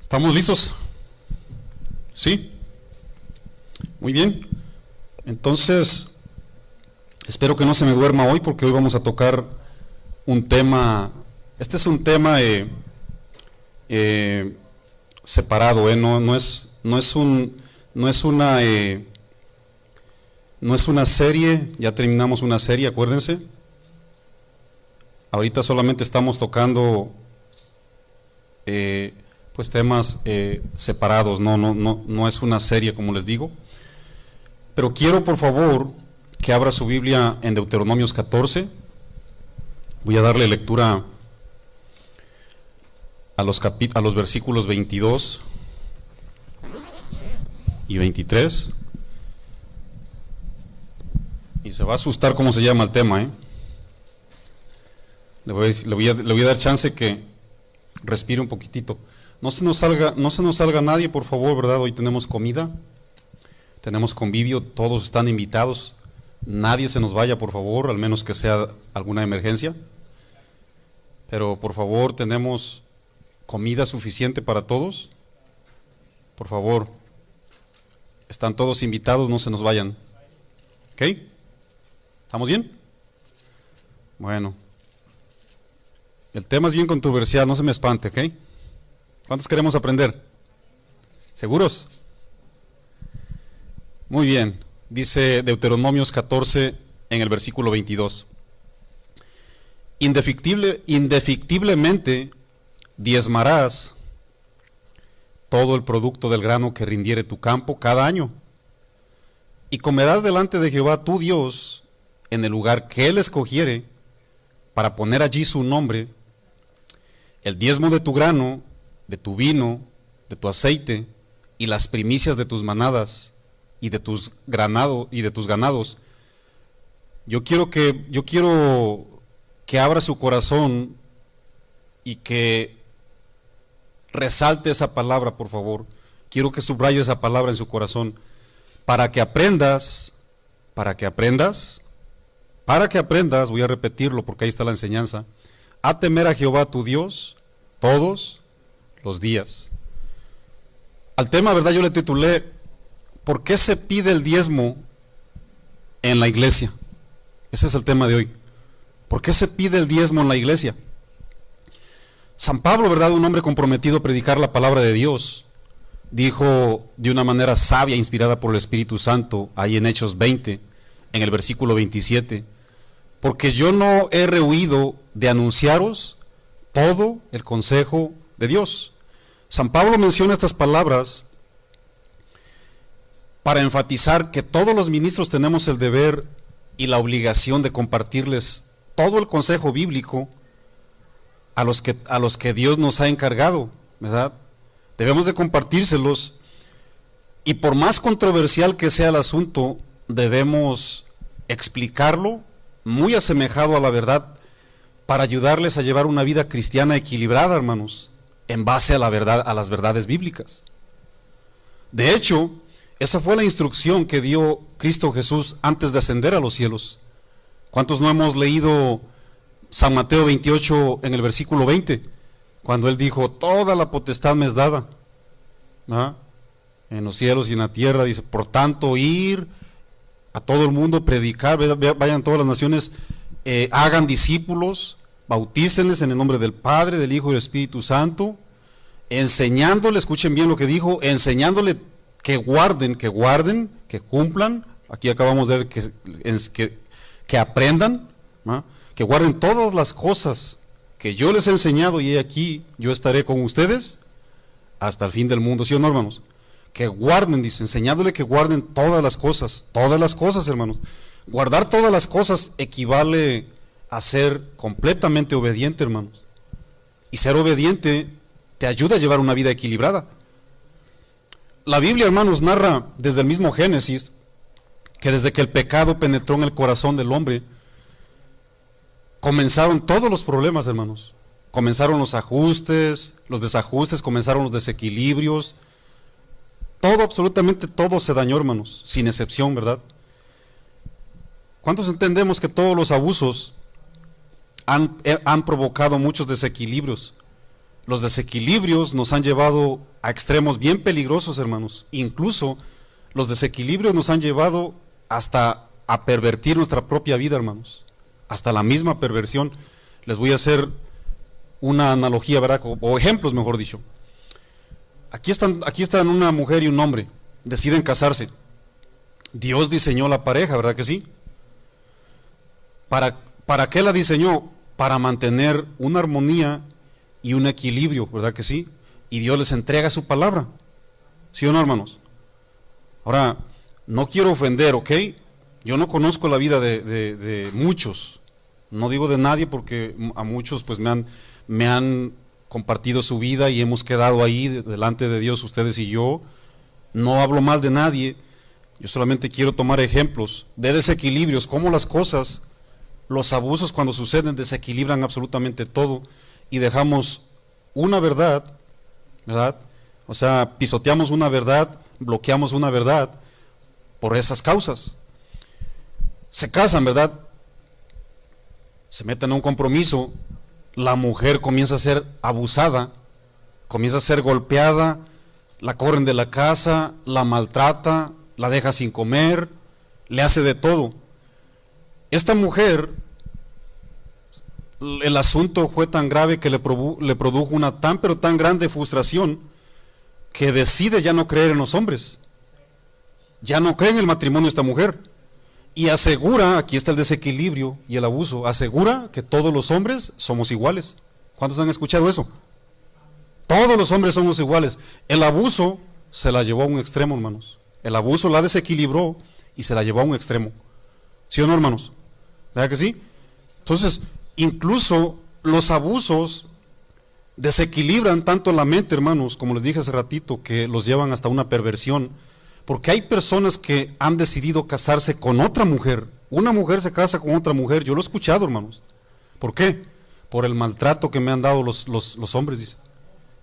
¿Estamos listos? ¿Sí? Muy bien. Entonces, espero que no se me duerma hoy porque hoy vamos a tocar un tema. Este es un tema separado, no es una serie. Ya terminamos una serie, acuérdense. Ahorita solamente estamos tocando pues temas separados, no es una serie, como les digo. Pero quiero, por favor, que abra su Biblia en Deuteronomios 14. Voy a darle lectura a los versículos 22 y 23. Y se va a asustar cómo se llama el tema, Le voy a dar chance que respire un poquitito. No se nos salga nadie, por favor, ¿verdad? Hoy tenemos comida, tenemos convivio, todos están invitados. Nadie se nos vaya, por favor, al menos que sea alguna emergencia. Pero por favor, tenemos comida suficiente para todos. Por favor, están todos invitados, no se nos vayan. ¿Ok? ¿Estamos bien? Bueno. El tema es bien controversial, no se me espante, ¿ok? ¿Cuántos queremos aprender? ¿Seguros? Muy bien. Dice Deuteronomios 14 en el versículo 22. Indefectiblemente diezmarás todo el producto del grano que rindiere tu campo cada año, y comerás delante de Jehová tu Dios en el lugar que Él escogiere para poner allí su nombre, el diezmo de tu grano, de tu vino, de tu aceite, y las primicias de tus manadas y de tus ganados. Yo quiero que abra su corazón y que resalte esa palabra, por favor. Quiero que subraye esa palabra en su corazón, para que aprendas, voy a repetirlo porque ahí está la enseñanza, a temer a Jehová tu Dios todos los días. Al tema, ¿verdad? Yo le titulé, ¿por qué se pide el diezmo en la iglesia? Ese es el tema de hoy. ¿Por qué se pide el diezmo en la iglesia? San Pablo, ¿verdad? Un hombre comprometido a predicar la palabra de Dios, dijo de una manera sabia, inspirada por el Espíritu Santo, ahí en Hechos 20, en el versículo 27, porque yo no he rehuido de anunciaros todo el consejo de Dios. San Pablo menciona estas palabras para enfatizar que todos los ministros tenemos el deber y la obligación de compartirles todo el consejo bíblico a los que Dios nos ha encargado, ¿verdad? Debemos de compartírselos, y por más controversial que sea el asunto, debemos explicarlo muy asemejado a la verdad, para ayudarles a llevar una vida cristiana equilibrada, hermanos, en base a la verdad, a las verdades bíblicas. De hecho, esa fue la instrucción que dio Cristo Jesús antes de ascender a los cielos. ¿Cuántos no hemos leído San Mateo 28 en el versículo 20? Cuando Él dijo, toda la potestad me es dada, ¿ah?, en los cielos y en la tierra. Dice, por tanto, ir a todo el mundo, predicar, vayan todas las naciones, hagan discípulos, bautícenles en el nombre del Padre, del Hijo y del Espíritu Santo, enseñándole, escuchen bien lo que dijo, enseñándole que guarden, que cumplan. Aquí acabamos de ver que aprendan, ¿no?, que guarden todas las cosas que yo les he enseñado, y aquí yo estaré con ustedes hasta el fin del mundo. ¿Sí o no, hermanos? Que guarden, dice, enseñándole que guarden todas las cosas, hermanos. Guardar todas las cosas equivale a ser completamente obediente, hermanos. Y ser obediente te ayuda a llevar una vida equilibrada. La Biblia, hermanos, narra desde el mismo Génesis que desde que el pecado penetró en el corazón del hombre, comenzaron todos los problemas, hermanos. Comenzaron los ajustes, los desajustes, comenzaron los desequilibrios. Todo, absolutamente todo se dañó, hermanos, sin excepción, ¿verdad? ¿Cuántos entendemos que todos los abusos han provocado muchos desequilibrios? Los desequilibrios nos han llevado a extremos bien peligrosos, hermanos. Incluso los desequilibrios nos han llevado hasta a pervertir nuestra propia vida, hermanos. Hasta la misma perversión. Les voy a hacer una analogía, ¿verdad? O ejemplos, mejor dicho. Aquí están una mujer y un hombre. Deciden casarse. Dios diseñó la pareja, ¿verdad que sí? ¿Para qué la diseñó? Para mantener una armonía y un equilibrio, ¿verdad que sí? Y Dios les entrega su palabra. ¿Sí o no, hermanos? Ahora, no quiero ofender, ¿ok? Yo no conozco la vida de muchos. No digo de nadie porque a muchos pues me han compartido su vida y hemos quedado ahí delante de Dios, ustedes y yo. No hablo mal de nadie. Yo solamente quiero tomar ejemplos de desequilibrios, cómo las cosas, los abusos cuando suceden desequilibran absolutamente todo y dejamos una verdad, ¿verdad? O sea, pisoteamos una verdad, bloqueamos una verdad por esas causas. Se casan, ¿verdad? Se meten a un compromiso, la mujer comienza a ser abusada, comienza a ser golpeada, la corren de la casa, la maltrata, la deja sin comer, le hace de todo. Esta mujer, el asunto fue tan grave que le produjo una tan pero tan grande frustración que decide ya no creer en los hombres. Ya no cree en el matrimonio esta mujer. Y asegura, aquí está el desequilibrio y el abuso, asegura que todos los hombres somos iguales. ¿Cuántos han escuchado eso? Todos los hombres somos iguales. El abuso se la llevó a un extremo, hermanos. El abuso la desequilibró y se la llevó a un extremo. ¿Sí o no, hermanos? ¿Verdad que sí? Entonces, incluso los abusos desequilibran tanto la mente, hermanos, como les dije hace ratito, que los llevan hasta una perversión. Porque hay personas que han decidido casarse con otra mujer. Una mujer se casa con otra mujer. Yo lo he escuchado, hermanos. ¿Por qué? Por el maltrato que me han dado los hombres, dice.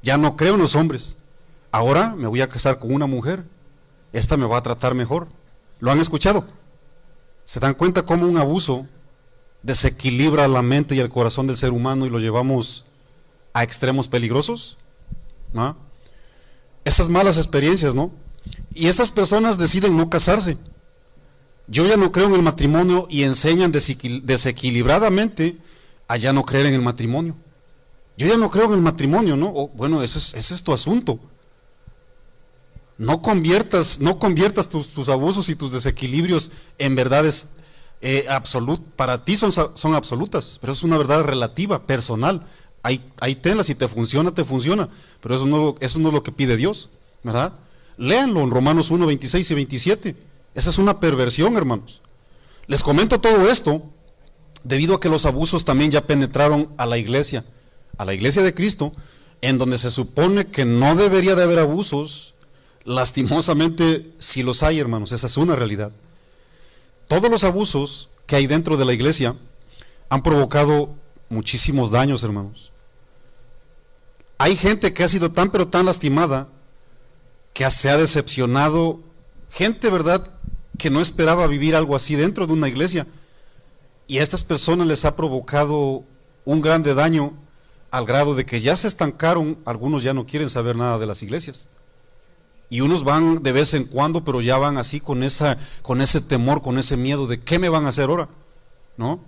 Ya no creo en los hombres. Ahora me voy a casar con una mujer. Esta me va a tratar mejor. ¿Lo han escuchado? ¿Se dan cuenta cómo un abuso desequilibra la mente y el corazón del ser humano y lo llevamos a extremos peligrosos? ¿No? Esas malas experiencias, ¿no? Y estas personas deciden no casarse. Yo ya no creo en el matrimonio y enseñan desequilibradamente a ya no creer en el matrimonio. Yo ya no creo en el matrimonio, ¿no? Bueno, ese es tu asunto. No conviertas tus abusos y tus desequilibrios en verdades absolutas. Para ti son absolutas, pero es una verdad relativa, personal. Ahí tenlas, si te funciona, pero eso no es lo que pide Dios, ¿verdad? Léanlo en Romanos 1, 26 y 27. Esa es una perversión, hermanos. Les comento todo esto debido a que los abusos también ya penetraron a la iglesia de Cristo, en donde se supone que no debería de haber abusos. Lastimosamente sí los hay, hermanos, esa es una realidad. Todos los abusos que hay dentro de la iglesia han provocado muchísimos daños, hermanos. Hay gente que ha sido tan pero tan lastimada que se ha decepcionado, gente, ¿verdad?, que no esperaba vivir algo así dentro de una iglesia, y a estas personas les ha provocado un grande daño al grado de que ya se estancaron. Algunos ya no quieren saber nada de las iglesias, y unos van de vez en cuando, pero ya van así con ese temor, con ese miedo de ¿qué me van a hacer ahora? ¿No?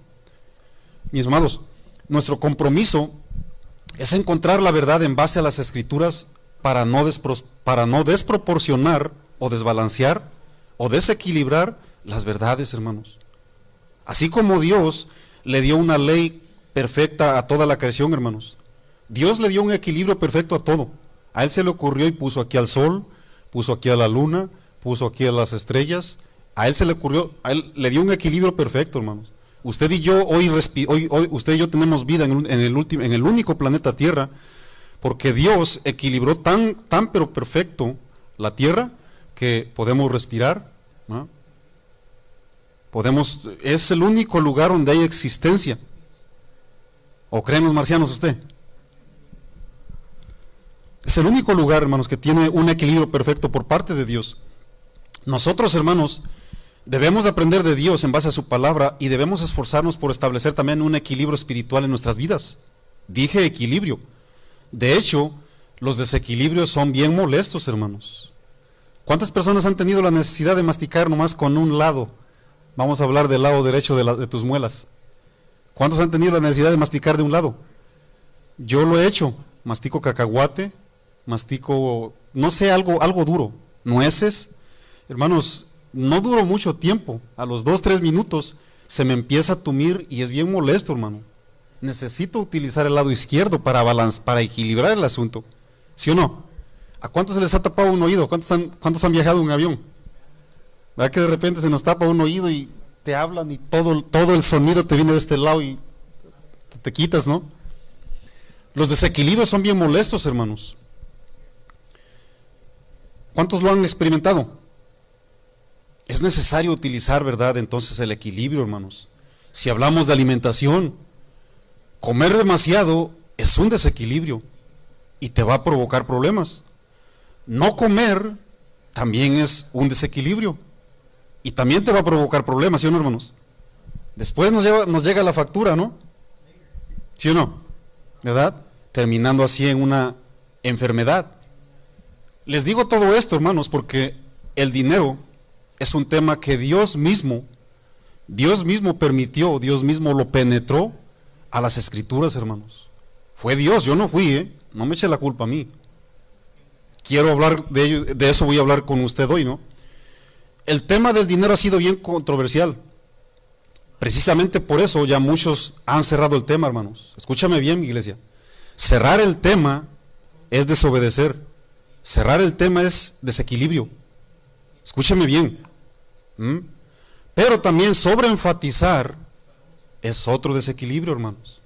Mis amados, nuestro compromiso es encontrar la verdad en base a las escrituras para no desproporcionar o desbalancear o desequilibrar las verdades, hermanos. Así como Dios le dio una ley perfecta a toda la creación, hermanos, Dios le dio un equilibrio perfecto a todo. A Él se le ocurrió y puso aquí al sol, puso aquí a la luna, puso aquí a las estrellas. A Él le dio un equilibrio perfecto, hermanos. Usted y yo hoy usted y yo tenemos vida en el único planeta Tierra, porque Dios equilibró tan pero perfecto la tierra que podemos respirar, ¿no? Es el único lugar donde hay existencia. ¿O creen los marcianos usted? Es el único lugar, hermanos, que tiene un equilibrio perfecto por parte de Dios. Nosotros, hermanos, debemos de aprender de Dios en base a su palabra y debemos esforzarnos por establecer también un equilibrio espiritual en nuestras vidas. Dije equilibrio. De hecho, los desequilibrios son bien molestos, hermanos. ¿Cuántas personas han tenido la necesidad de masticar nomás con un lado? Vamos a hablar del lado derecho de tus muelas. ¿Cuántos han tenido la necesidad de masticar de un lado? Yo lo he hecho. Mastico cacahuate, mastico, no sé, algo duro. Nueces. Hermanos, no duró mucho tiempo. A los 2-3 minutos se me empieza a tumir y es bien molesto, hermano. Necesito utilizar el lado izquierdo para equilibrar el asunto. ¿Sí o no? ¿A cuántos se les ha tapado un oído? ¿Cuántos han viajado en un avión? ¿Verdad que de repente se nos tapa un oído y te hablan y todo el sonido te viene de este lado y te quitas, ¿no? Los desequilibrios son bien molestos, hermanos. ¿Cuántos lo han experimentado? Es necesario utilizar, ¿verdad? Entonces el equilibrio, hermanos. Si hablamos de alimentación, comer demasiado es un desequilibrio y te va a provocar problemas. No comer también es un desequilibrio y también te va a provocar problemas, ¿sí o no, hermanos? Después nos llega la factura, ¿no? ¿Sí o no? ¿Verdad? Terminando así en una enfermedad. Les digo todo esto, hermanos, porque el dinero es un tema que Dios mismo permitió, Dios mismo lo penetró a las Escrituras, hermanos. Fue Dios, yo no fui, no me eche la culpa a mí. Quiero hablar de ello, de eso voy a hablar con usted hoy, ¿no? El tema del dinero ha sido bien controversial. Precisamente por eso ya muchos han cerrado el tema, hermanos. Escúchame bien, mi iglesia. Cerrar el tema es desobedecer. Cerrar el tema es desequilibrio. Escúchame bien. Pero también sobreenfatizar es otro desequilibrio, hermanos.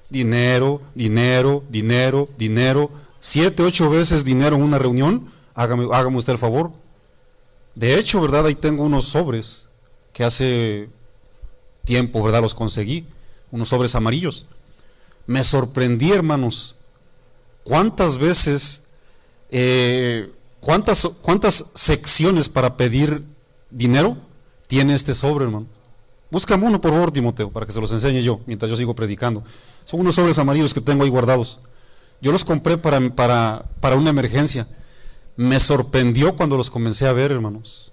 Dinero, dinero, dinero, dinero. 7, 8 veces dinero en una reunión. Hágame usted el favor. De hecho, ¿verdad? Ahí tengo unos sobres que hace tiempo, ¿verdad? Los conseguí. Unos sobres amarillos. Me sorprendí, hermanos. ¿Cuántas veces, cuántas secciones para pedir dinero tiene este sobre, hermano? Búscame uno, por favor, Timoteo, para que se los enseñe yo, mientras yo sigo predicando. Son unos sobres amarillos que tengo ahí guardados. Yo los compré para una emergencia. Me sorprendió cuando los comencé a ver, hermanos.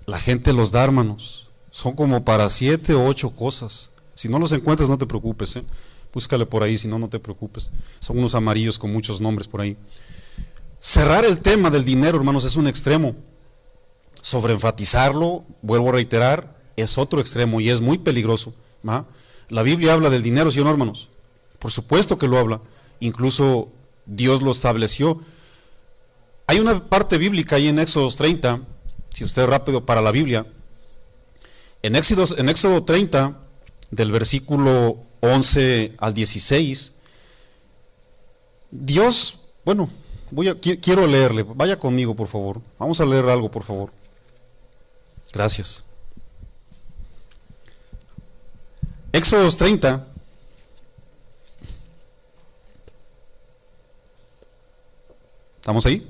La gente los da, hermanos. Son como para 7 o 8 cosas. Si no los encuentras, no te preocupes, búscale por ahí, si no, no te preocupes. Son unos amarillos con muchos nombres por ahí. Cerrar el tema del dinero, hermanos, es un extremo. Sobreenfatizarlo, vuelvo a reiterar, es otro extremo y es muy peligroso. La Biblia habla del dinero, ¿sí o no, hermanos? Por supuesto que lo habla. Incluso Dios lo estableció. Hay una parte bíblica ahí en Éxodo 30, si usted es rápido para la Biblia. En Éxodo 30, del versículo 11 al 16, Dios, bueno, quiero leerle, vaya conmigo por favor, vamos a leer algo por favor. Gracias. Éxodo 30, ¿estamos ahí?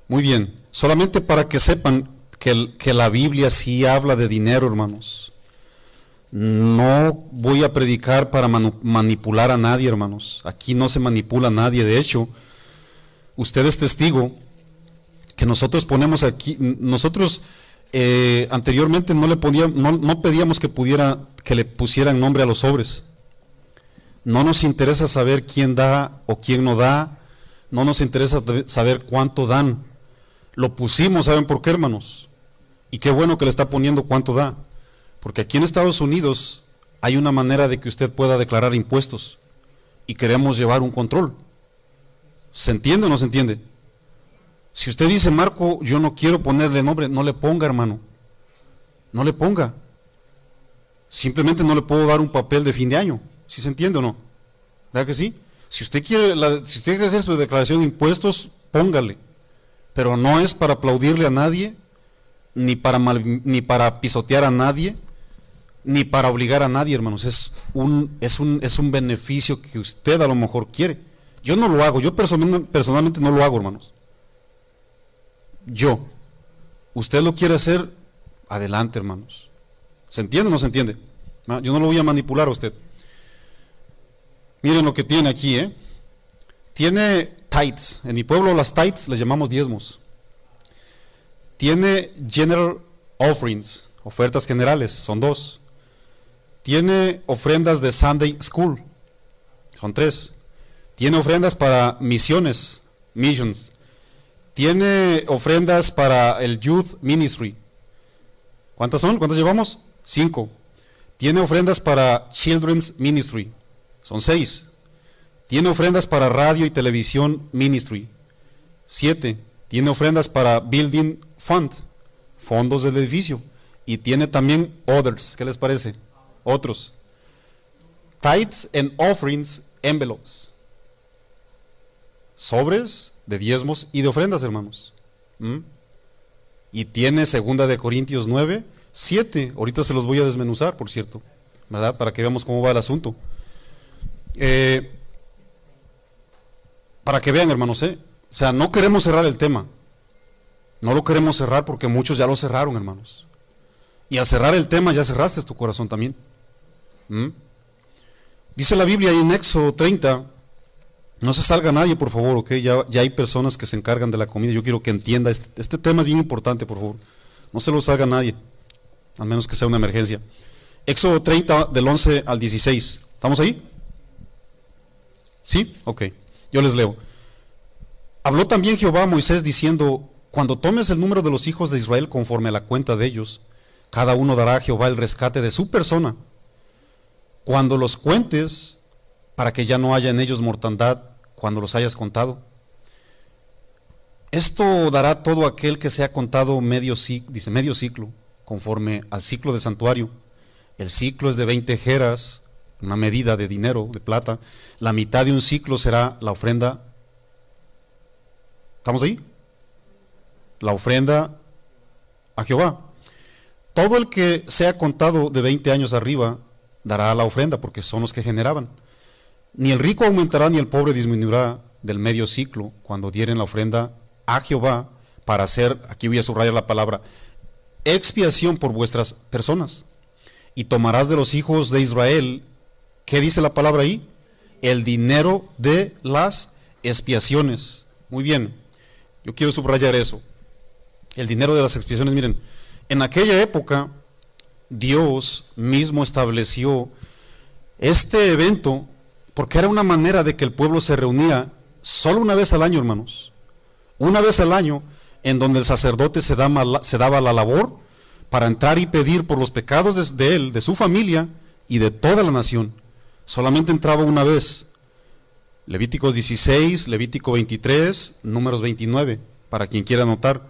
Muy bien, solamente para que sepan que la Biblia sí habla de dinero, hermanos. No voy a predicar para manipular a nadie, hermanos. Aquí no se manipula a nadie. De hecho, usted es testigo que nosotros ponemos aquí, nosotros anteriormente no pedíamos que le pusieran nombre a los sobres. No nos interesa saber quién da o quién no da. No nos interesa saber cuánto dan. Lo pusimos, ¿saben por qué, hermanos? Y qué bueno que le está poniendo cuánto da. Porque aquí en Estados Unidos hay una manera de que usted pueda declarar impuestos y queremos llevar un control. ¿Se entiende o no se entiende? Si usted dice, Marco, yo no quiero ponerle nombre, no le ponga, hermano. No le ponga. Simplemente no le puedo dar un papel de fin de año. ¿Sí se entiende o no? ¿Verdad que sí? Si usted quiere hacer su declaración de impuestos, póngale. Pero no es para aplaudirle a nadie, ni para pisotear a nadie, ni para obligar a nadie, hermanos. Es un beneficio que usted a lo mejor quiere. Yo no lo hago, yo personalmente no lo hago, hermanos. Usted lo quiere hacer, adelante, hermanos. ¿Se entiende o no se entiende? Yo no lo voy a manipular a usted. Miren lo que tiene aquí, ¿eh? Tiene tithes. En mi pueblo las tithes les llamamos diezmos. Tiene general offerings, ofertas generales, son 2. Tiene ofrendas de Sunday School, son 3. Tiene ofrendas para misiones, missions. Tiene ofrendas para el Youth Ministry. ¿Cuántas son? ¿Cuántas llevamos? 5. Tiene ofrendas para Children's Ministry, son 6. Tiene ofrendas para radio y televisión ministry, 7. Tiene ofrendas para building fund, fondos del edificio. Y tiene también others, ¿qué les parece? Otros. Tithes and offerings envelopes. Sobres de diezmos y de ofrendas, hermanos. Y tiene 2 Corintios 9, 7. Ahorita se los voy a desmenuzar, por cierto, ¿verdad? Para que veamos cómo va el asunto. Para que vean, hermanos, O sea, no queremos cerrar el tema. No lo queremos cerrar porque muchos ya lo cerraron, hermanos. Y al cerrar el tema ya cerraste tu corazón también. Dice la Biblia ahí en Éxodo 30, no se salga nadie, por favor, ¿ok? Ya hay personas que se encargan de la comida. Yo quiero que entienda, este tema es bien importante, por favor. No se lo salga nadie, al menos que sea una emergencia. Éxodo 30, del 11 al 16. ¿Estamos ahí? ¿Sí? Ok, yo les leo. Habló también Jehová a Moisés diciendo: cuando tomes el número de los hijos de Israel conforme a la cuenta de ellos, cada uno dará a Jehová el rescate de su persona. Cuando los cuentes, para que ya no haya en ellos mortandad, cuando los hayas contado. Esto dará todo aquel que sea contado medio ciclo, conforme al ciclo de santuario. El ciclo es de 20 geras, una medida de dinero, de plata. La mitad de un ciclo será la ofrenda. ¿Estamos ahí? La ofrenda a Jehová. Todo el que sea contado de 20 años arriba dará la ofrenda, porque son los que generaban. Ni el rico aumentará ni el pobre disminuirá del medio ciclo cuando dieren la ofrenda a Jehová para hacer, aquí voy a subrayar la palabra, expiación por vuestras personas. Y tomarás de los hijos de Israel, ¿qué dice la palabra ahí? El dinero de las expiaciones. Muy bien, yo quiero subrayar eso. El dinero de las expiaciones, miren, en aquella época Dios mismo estableció este evento porque era una manera de que el pueblo se reunía solo una vez al año, hermanos. Una vez al año, en donde el sacerdote se daba la labor para entrar y pedir por los pecados de él, de su familia y de toda la nación. Solamente entraba una vez. Levíticos 16, Levítico 23, Números 29, para quien quiera anotar.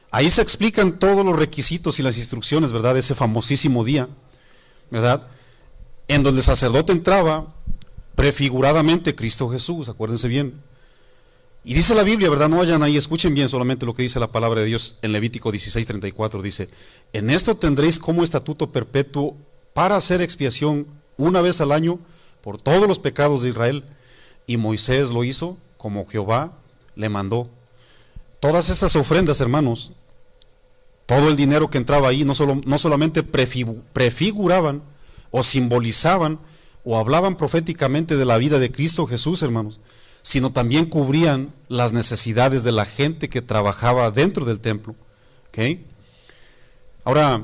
Ahí se explican todos los requisitos y las instrucciones, ¿verdad? De ese famosísimo día, ¿verdad? En donde el sacerdote entraba prefiguradamente Cristo Jesús, acuérdense bien. Y dice la Biblia, ¿verdad? No vayan ahí, escuchen bien solamente lo que dice la palabra de Dios en Levítico 16, 34, dice: en esto tendréis como estatuto perpetuo para hacer expiación una vez al año por todos los pecados de Israel. Y Moisés lo hizo como Jehová le mandó. Todas esas ofrendas, hermanos, todo el dinero que entraba ahí no solamente prefiguraban o simbolizaban o hablaban proféticamente de la vida de Cristo Jesús, hermanos, sino también cubrían las necesidades de la gente que trabajaba dentro del templo. ¿Okay? Ahora,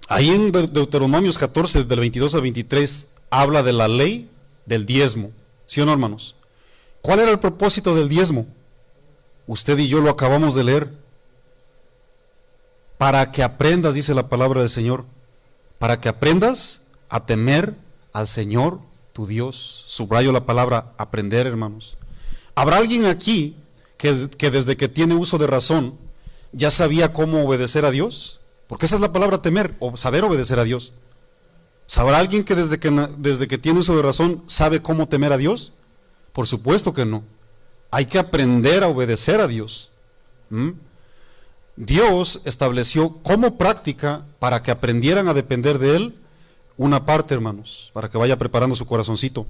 ahí en Deuteronomios 14, del 22 al 23, habla de la ley del diezmo. ¿Sí o no, hermanos? ¿Cuál era el propósito del diezmo? Usted y yo lo acabamos de leer. Para que aprendas, dice la palabra del Señor, para que aprendas a temer al Señor tu Dios. Subrayo la palabra aprender, hermanos. ¿Habrá alguien aquí que desde que tiene uso de razón ya sabía cómo obedecer a Dios? Porque esa es la palabra temer, o saber obedecer a Dios. ¿Sabrá alguien que desde que tiene uso de razón sabe cómo temer a Dios? Por supuesto que no. Hay que aprender a obedecer a Dios. Dios estableció como práctica para que aprendieran a depender de Él una parte, hermanos, para que vaya preparando su corazoncito.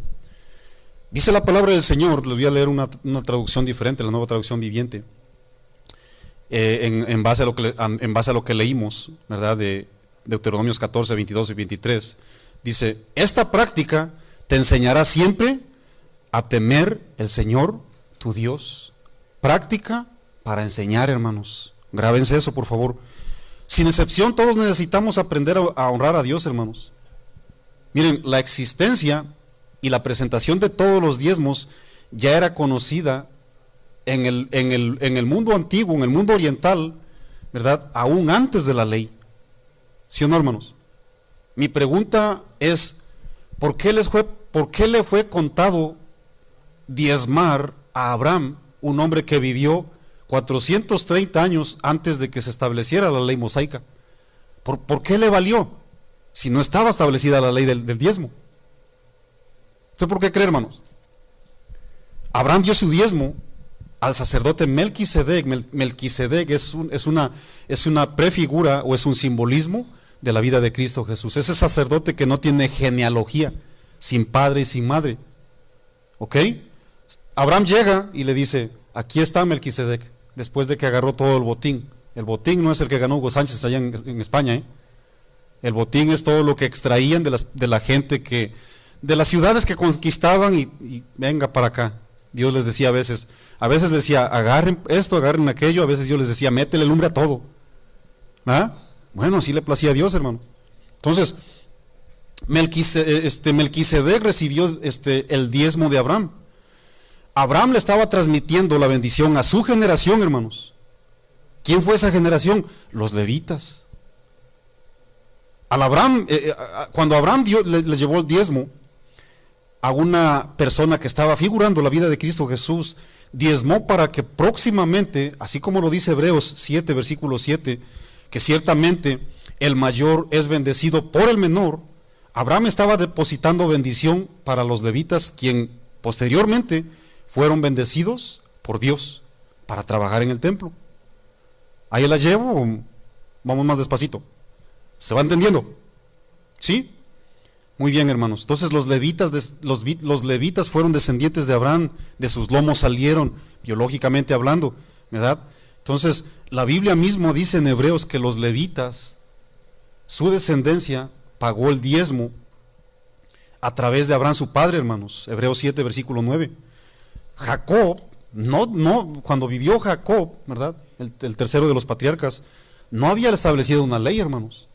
Dice la palabra del Señor, les voy a leer una traducción diferente, la Nueva Traducción Viviente, en base a lo que leímos, ¿verdad? De Deuteronomios 14, 22 y 23. Dice: esta práctica te enseñará siempre a temer el Señor, tu Dios. Práctica para enseñar, hermanos. Grábense eso, por favor. Sin excepción, todos necesitamos aprender a honrar a Dios, hermanos. Miren, la existencia y la presentación de todos los diezmos ya era conocida en el mundo antiguo, en el mundo oriental, ¿verdad? Aún antes de la ley. ¿Sí o no, hermanos? Mi pregunta es, ¿por qué le fue contado diezmar a Abraham, un hombre que vivió 430 años antes de que se estableciera la ley mosaica? ¿Por qué le valió si no estaba establecida la ley del diezmo? ¿Usted por qué cree, hermanos? Abraham dio su diezmo al sacerdote Melquisedec. Melquisedec es una prefigura o es un simbolismo de la vida de Cristo Jesús. Ese sacerdote que no tiene genealogía, sin padre y sin madre. ¿Ok? Abraham llega y le dice, aquí está Melquisedec, después de que agarró todo el botín. El botín no es el que ganó Hugo Sánchez allá en España, ¿eh? El botín es todo lo que extraían de la gente de las ciudades que conquistaban y venga para acá. Dios les decía a veces decía, agarren esto, agarren aquello, a veces Dios les decía, métele lumbre a todo. ¿Ah? Bueno, así le placía a Dios, hermano. Entonces, Melquisedec recibió el diezmo de Abraham. Abraham le estaba transmitiendo la bendición a su generación, hermanos. ¿Quién fue esa generación? Los levitas. Cuando Abraham le llevó el diezmo a una persona que estaba figurando la vida de Cristo Jesús, diezmó para que próximamente, así como lo dice Hebreos 7, versículo 7, que ciertamente el mayor es bendecido por el menor. Abraham estaba depositando bendición para los levitas, quien posteriormente fueron bendecidos por Dios para trabajar en el templo. ¿Ahí la llevo o vamos más despacito? ¿Se va entendiendo? ¿Sí? Muy bien, hermanos. Entonces los levitas fueron descendientes de Abraham, de sus lomos salieron, biológicamente hablando, ¿verdad? Entonces, la Biblia mismo dice en Hebreos que los levitas, su descendencia, pagó el diezmo a través de Abraham su padre, hermanos. Hebreos 7, versículo 9. Jacob, cuando vivió Jacob, ¿verdad? El tercero de los patriarcas, no había establecido una ley, hermanos.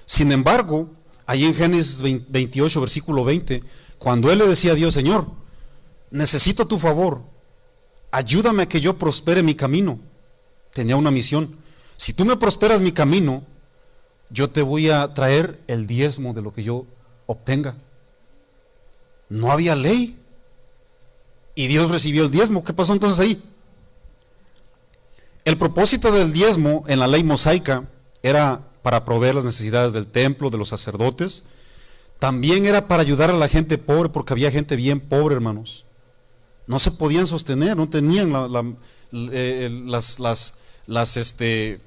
Sin embargo, ahí en Génesis 28, versículo 20, cuando él le decía a Dios, Señor, necesito tu favor, ayúdame a que yo prospere mi camino. Tenía una misión. Si tú me prosperas mi camino, yo te voy a traer el diezmo de lo que yo obtenga. No había ley. Y Dios recibió el diezmo. ¿Qué pasó entonces ahí? El propósito del diezmo en la ley mosaica era para proveer las necesidades del templo, de los sacerdotes. También era para ayudar a la gente pobre, porque había gente bien pobre, hermanos. No se podían sostener, no tenían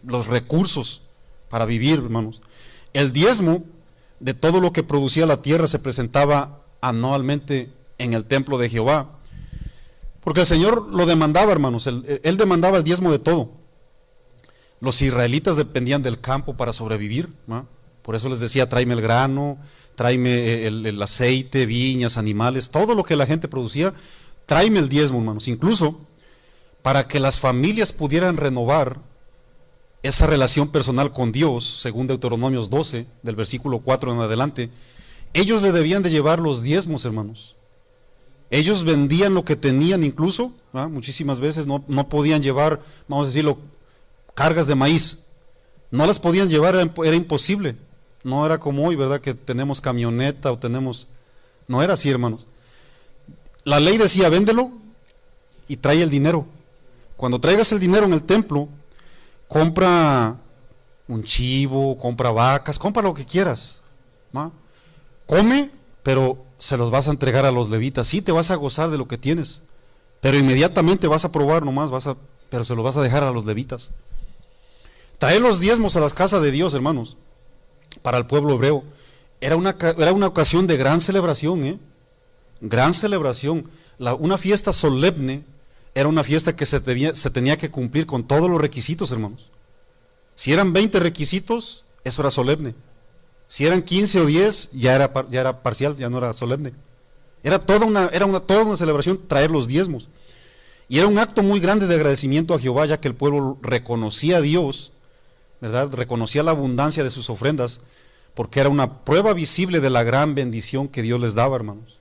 los recursos para vivir, hermanos. El diezmo de todo lo que producía la tierra se presentaba anualmente en el templo de Jehová, porque el Señor lo demandaba, hermanos. Él demandaba el diezmo de todo. Los israelitas dependían del campo para sobrevivir, ¿no? Por eso les decía, tráeme el grano, tráeme el aceite, viñas, animales, todo lo que la gente producía, tráeme el diezmo, hermanos. Incluso para que las familias pudieran renovar esa relación personal con Dios, según Deuteronomios 12, del versículo 4 en adelante, ellos le debían de llevar los diezmos, hermanos. Ellos vendían lo que tenían incluso, ¿no? Muchísimas veces no podían llevar, vamos a decirlo, cargas de maíz. No las podían llevar, era imposible. No era como hoy, ¿verdad? Que tenemos camioneta o tenemos... No era así, hermanos. La ley decía, véndelo y trae el dinero. Cuando traigas el dinero en el templo, compra un chivo, compra vacas, compra lo que quieras, ¿no? Come, pero se los vas a entregar a los levitas. Sí, te vas a gozar de lo que tienes, pero inmediatamente vas a probar nomás, pero se lo vas a dejar a los levitas. Traer los diezmos a las casas de Dios, hermanos, para el pueblo hebreo, era una ocasión de gran celebración, gran celebración. Una fiesta solemne, era una fiesta que se tenía que cumplir con todos los requisitos, hermanos. Si eran 20 requisitos, eso era solemne. Si eran 15 o 10, ya era parcial, ya no era solemne. Toda una celebración traer los diezmos. Y era un acto muy grande de agradecimiento a Jehová, ya que el pueblo reconocía a Dios, ¿verdad? Reconocía la abundancia de sus ofrendas, porque era una prueba visible de la gran bendición que Dios les daba, hermanos.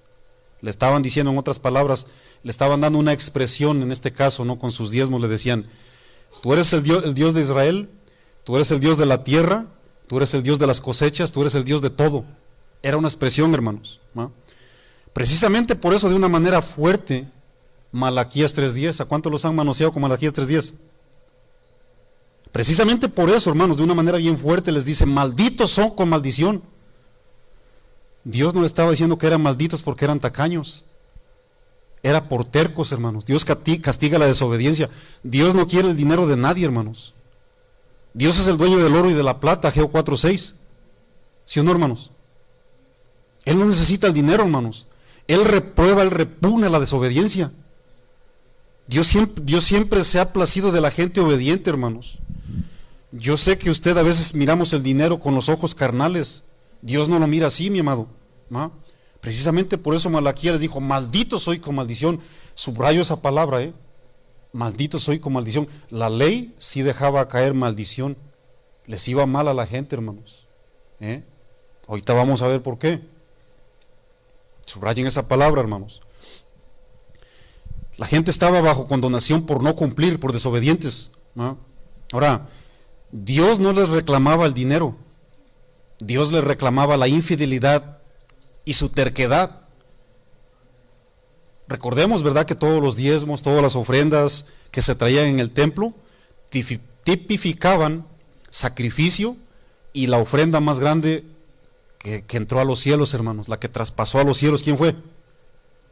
Le estaban diciendo, en otras palabras, le estaban dando una expresión, en este caso, ¿no? Con sus diezmos le decían: tú eres el Dios de Israel, tú eres el Dios de la tierra, tú eres el Dios de las cosechas, tú eres el Dios de todo. Era una expresión, hermanos, ¿no? Precisamente por eso, de una manera fuerte, Malaquías 3:10, ¿a cuántos los han manoseado con Malaquías 3:10? Precisamente por eso, hermanos, de una manera bien fuerte les dice: malditos son con maldición. Dios no le estaba diciendo que eran malditos porque eran tacaños, era por tercos, hermanos. Dios castiga la desobediencia. Dios no quiere el dinero de nadie, hermanos. Dios es el dueño del oro y de la plata, Geo 4:6. ¿Sí o no, hermanos? Él no necesita el dinero, hermanos. Él reprueba, Él repugna la desobediencia. Dios siempre se ha placido de la gente obediente, hermanos. Yo sé que usted a veces miramos el dinero con los ojos carnales. Dios no lo mira así, mi amado, ¿no? Precisamente por eso Malaquías les dijo: maldito soy con maldición. Subrayo esa palabra, maldito soy con maldición. La ley sí dejaba caer maldición. Les iba mal a la gente, hermanos. Ahorita vamos a ver por qué. Subrayen esa palabra, hermanos. La gente estaba bajo condenación por no cumplir, por desobedientes, ¿no? Ahora, Dios no les reclamaba el dinero. Dios les reclamaba la infidelidad y su terquedad. Recordemos, ¿verdad?, que todos los diezmos, todas las ofrendas que se traían en el templo tipificaban sacrificio, y la ofrenda más grande que entró a los cielos, hermanos, la que traspasó a los cielos, ¿quién fue?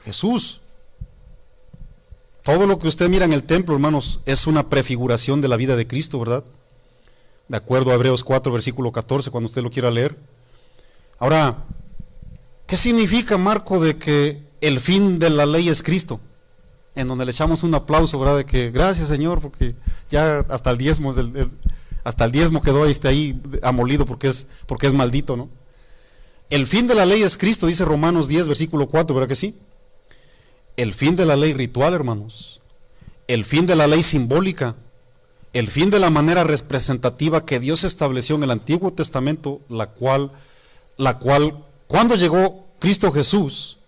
Jesús. Todo lo que usted mira en el templo, hermanos, es una prefiguración de la vida de Cristo, ¿verdad? De acuerdo a Hebreos 4, versículo 14, cuando usted lo quiera leer. Ahora, ¿qué significa, Marco, de que el fin de la ley es Cristo? En donde le echamos un aplauso, ¿verdad? De que gracias, Señor, porque ya hasta el diezmo quedó ahí amolido porque es maldito, ¿no? El fin de la ley es Cristo, dice Romanos 10, versículo 4, ¿verdad que sí? El fin de la ley ritual, hermanos. El fin de la ley simbólica. El fin de la manera representativa que Dios estableció en el Antiguo Testamento, la cual, cuando llegó Cristo Jesús,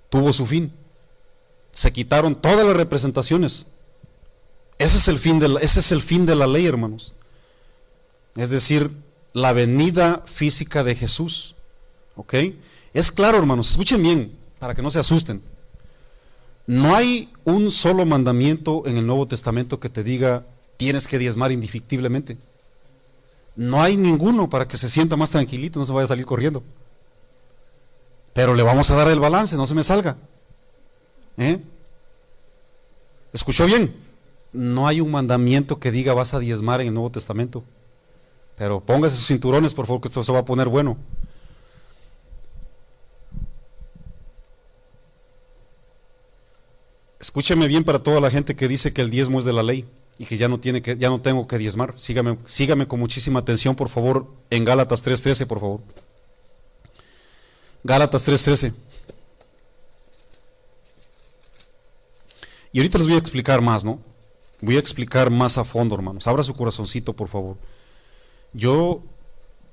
tuvo su fin. Se quitaron todas las representaciones. Ese es el fin de la ley, hermanos. Es decir, la venida física de Jesús. ¿Ok? Es claro, hermanos, escuchen bien, para que no se asusten. No hay un solo mandamiento en el Nuevo Testamento que te diga: tienes que diezmar indefectiblemente. No hay ninguno, para que se sienta más tranquilito, no se vaya a salir corriendo. Pero le vamos a dar el balance, no se me salga. ¿Escuchó bien? No hay un mandamiento que diga: vas a diezmar en el Nuevo Testamento. Pero póngase sus cinturones, por favor, que esto se va a poner bueno. Escúcheme bien, para toda la gente que dice que el diezmo es de la ley y que ya no tengo que diezmar. Sígame con muchísima atención, por favor, en Gálatas 3:13, por favor. Gálatas 3:13. Y ahorita les voy a explicar más, ¿no? Voy a explicar más a fondo, hermanos. Abra su corazoncito, por favor. Yo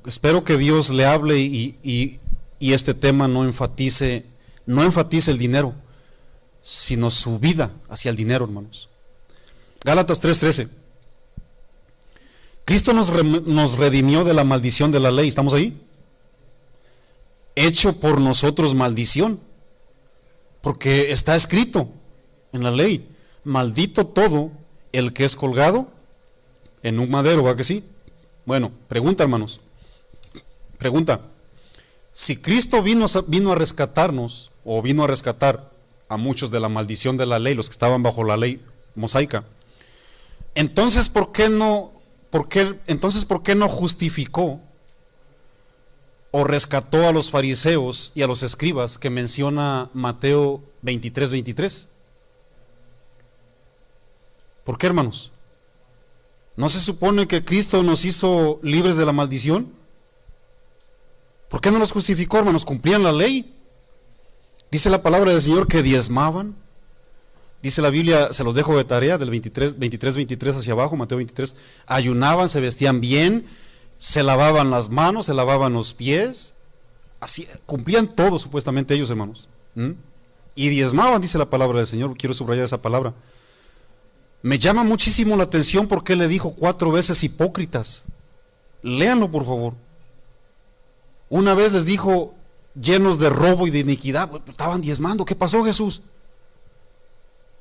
espero que Dios le hable y este tema no enfatice el dinero, sino su vida hacia el dinero, hermanos. Gálatas 3:13. Cristo nos redimió de la maldición de la ley. ¿Estamos ahí? Hecho por nosotros maldición, porque está escrito en la ley: maldito todo el que es colgado en un madero, ¿va que sí? Bueno, pregunta, hermanos. Pregunta: si Cristo vino a rescatarnos, o vino a rescatar a muchos de la maldición de la ley, los que estaban bajo la ley mosaica, entonces ¿por qué no justificó o rescató a los fariseos y a los escribas que menciona Mateo 23:23? ¿Por qué, hermanos? ¿No se supone que Cristo nos hizo libres de la maldición? ¿Por qué no los justificó, hermanos? Cumplían la ley. Dice la palabra del Señor que diezmaban. Dice la Biblia, se los dejo de tarea, del 23 hacia abajo, Mateo 23, ayunaban, se vestían bien, se lavaban las manos, se lavaban los pies, así, cumplían todo supuestamente ellos, hermanos. Y diezmaban, dice la palabra del Señor, quiero subrayar esa palabra. Me llama muchísimo la atención porque le dijo 4 veces hipócritas. Léanlo, por favor. Una vez les dijo llenos de robo y de iniquidad, estaban diezmando. ¿Qué pasó, Jesús?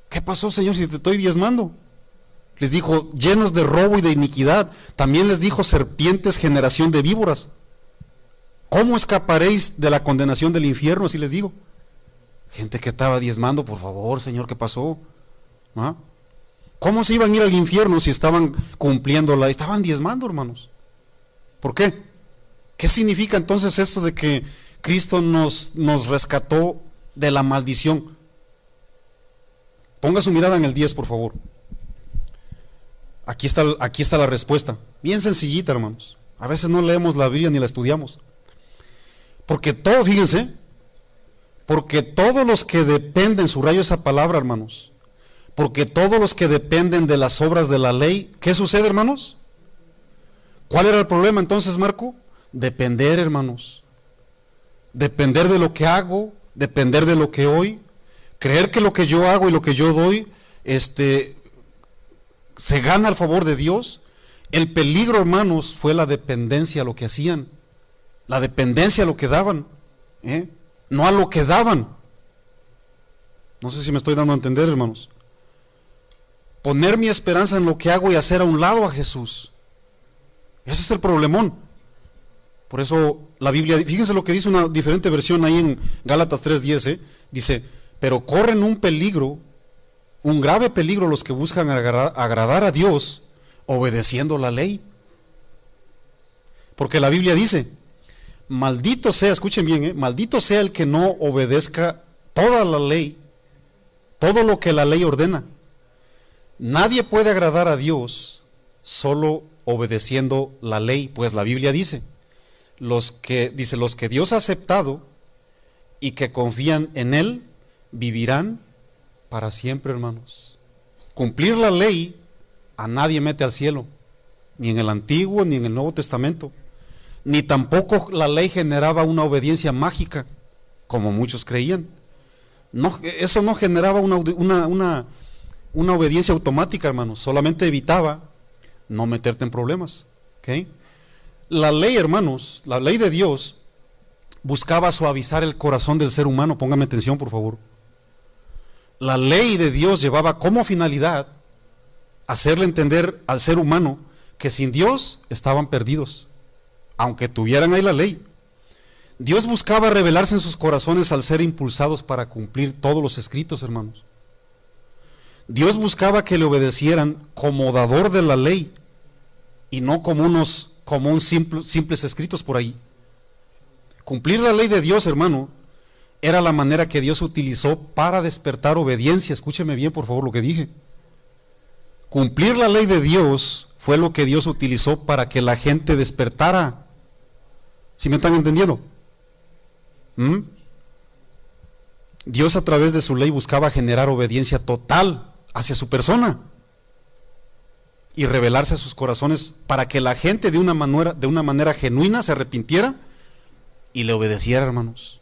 ¿Qué pasó, Señor, si te estoy diezmando? Les dijo llenos de robo y de iniquidad. También les dijo serpientes, generación de víboras. ¿Cómo escaparéis de la condenación del infierno? Así les digo. Gente que estaba diezmando, por favor, Señor, ¿qué pasó? ¿Ah? ¿Cómo se iban a ir al infierno si estaban cumpliéndola? Estaban diezmando, hermanos. ¿Por qué? ¿Qué significa entonces esto de que Cristo nos rescató de la maldición? Ponga su mirada en el 10, por favor. Aquí está la respuesta. Bien sencillita, hermanos. A veces no leemos la Biblia ni la estudiamos. Porque todo, fíjense, porque todos los que dependen, subrayo esa palabra, hermanos, porque todos los que dependen de las obras de la ley, ¿qué sucede, hermanos? ¿Cuál era el problema entonces, Marco? Depender, hermanos. Depender de lo que hago, depender de lo que doy, creer que lo que yo hago y lo que yo doy, se gana al favor de Dios. El peligro, hermanos, fue la dependencia a lo que hacían, la dependencia a lo que daban, no a lo que daban. No sé si me estoy dando a entender, hermanos. Poner mi esperanza en lo que hago y hacer a un lado a Jesús. Ese es el problemón. Por eso la Biblia, fíjense lo que dice una diferente versión ahí en Gálatas 3:10, dice, pero corren un peligro, un grave peligro los que buscan agradar a Dios obedeciendo la ley. Porque la Biblia dice, maldito sea, escuchen bien, maldito sea el que no obedezca toda la ley, todo lo que la ley ordena. Nadie puede agradar a Dios solo obedeciendo la ley, pues la Biblia dice, los que Dios ha aceptado y que confían en Él, vivirán para siempre, hermanos. Cumplir la ley a nadie mete al cielo, ni en el Antiguo ni en el Nuevo Testamento, ni tampoco la ley generaba una obediencia mágica, como muchos creían. No, eso no generaba una obediencia automática, hermanos, solamente evitaba no meterte en problemas. ¿Okay? La ley, hermanos, la ley de Dios buscaba suavizar el corazón del ser humano. Póngame atención, por favor. La ley de Dios llevaba como finalidad hacerle entender al ser humano que sin Dios estaban perdidos, aunque tuvieran ahí la ley. Dios buscaba revelarse en sus corazones al ser impulsados para cumplir todos los escritos, hermanos. Dios buscaba que le obedecieran como dador de la ley y no como simples escritos por ahí. Cumplir la ley de Dios, hermano, era la manera que Dios utilizó para despertar obediencia. Escúcheme bien, por favor, lo que dije. Cumplir la ley de Dios fue lo que Dios utilizó para que la gente despertara. ¿Sí me están entendiendo? Dios a través de su ley buscaba generar obediencia total hacia su persona y revelarse a sus corazones para que la gente de una manera genuina se arrepintiera y le obedeciera, hermanos.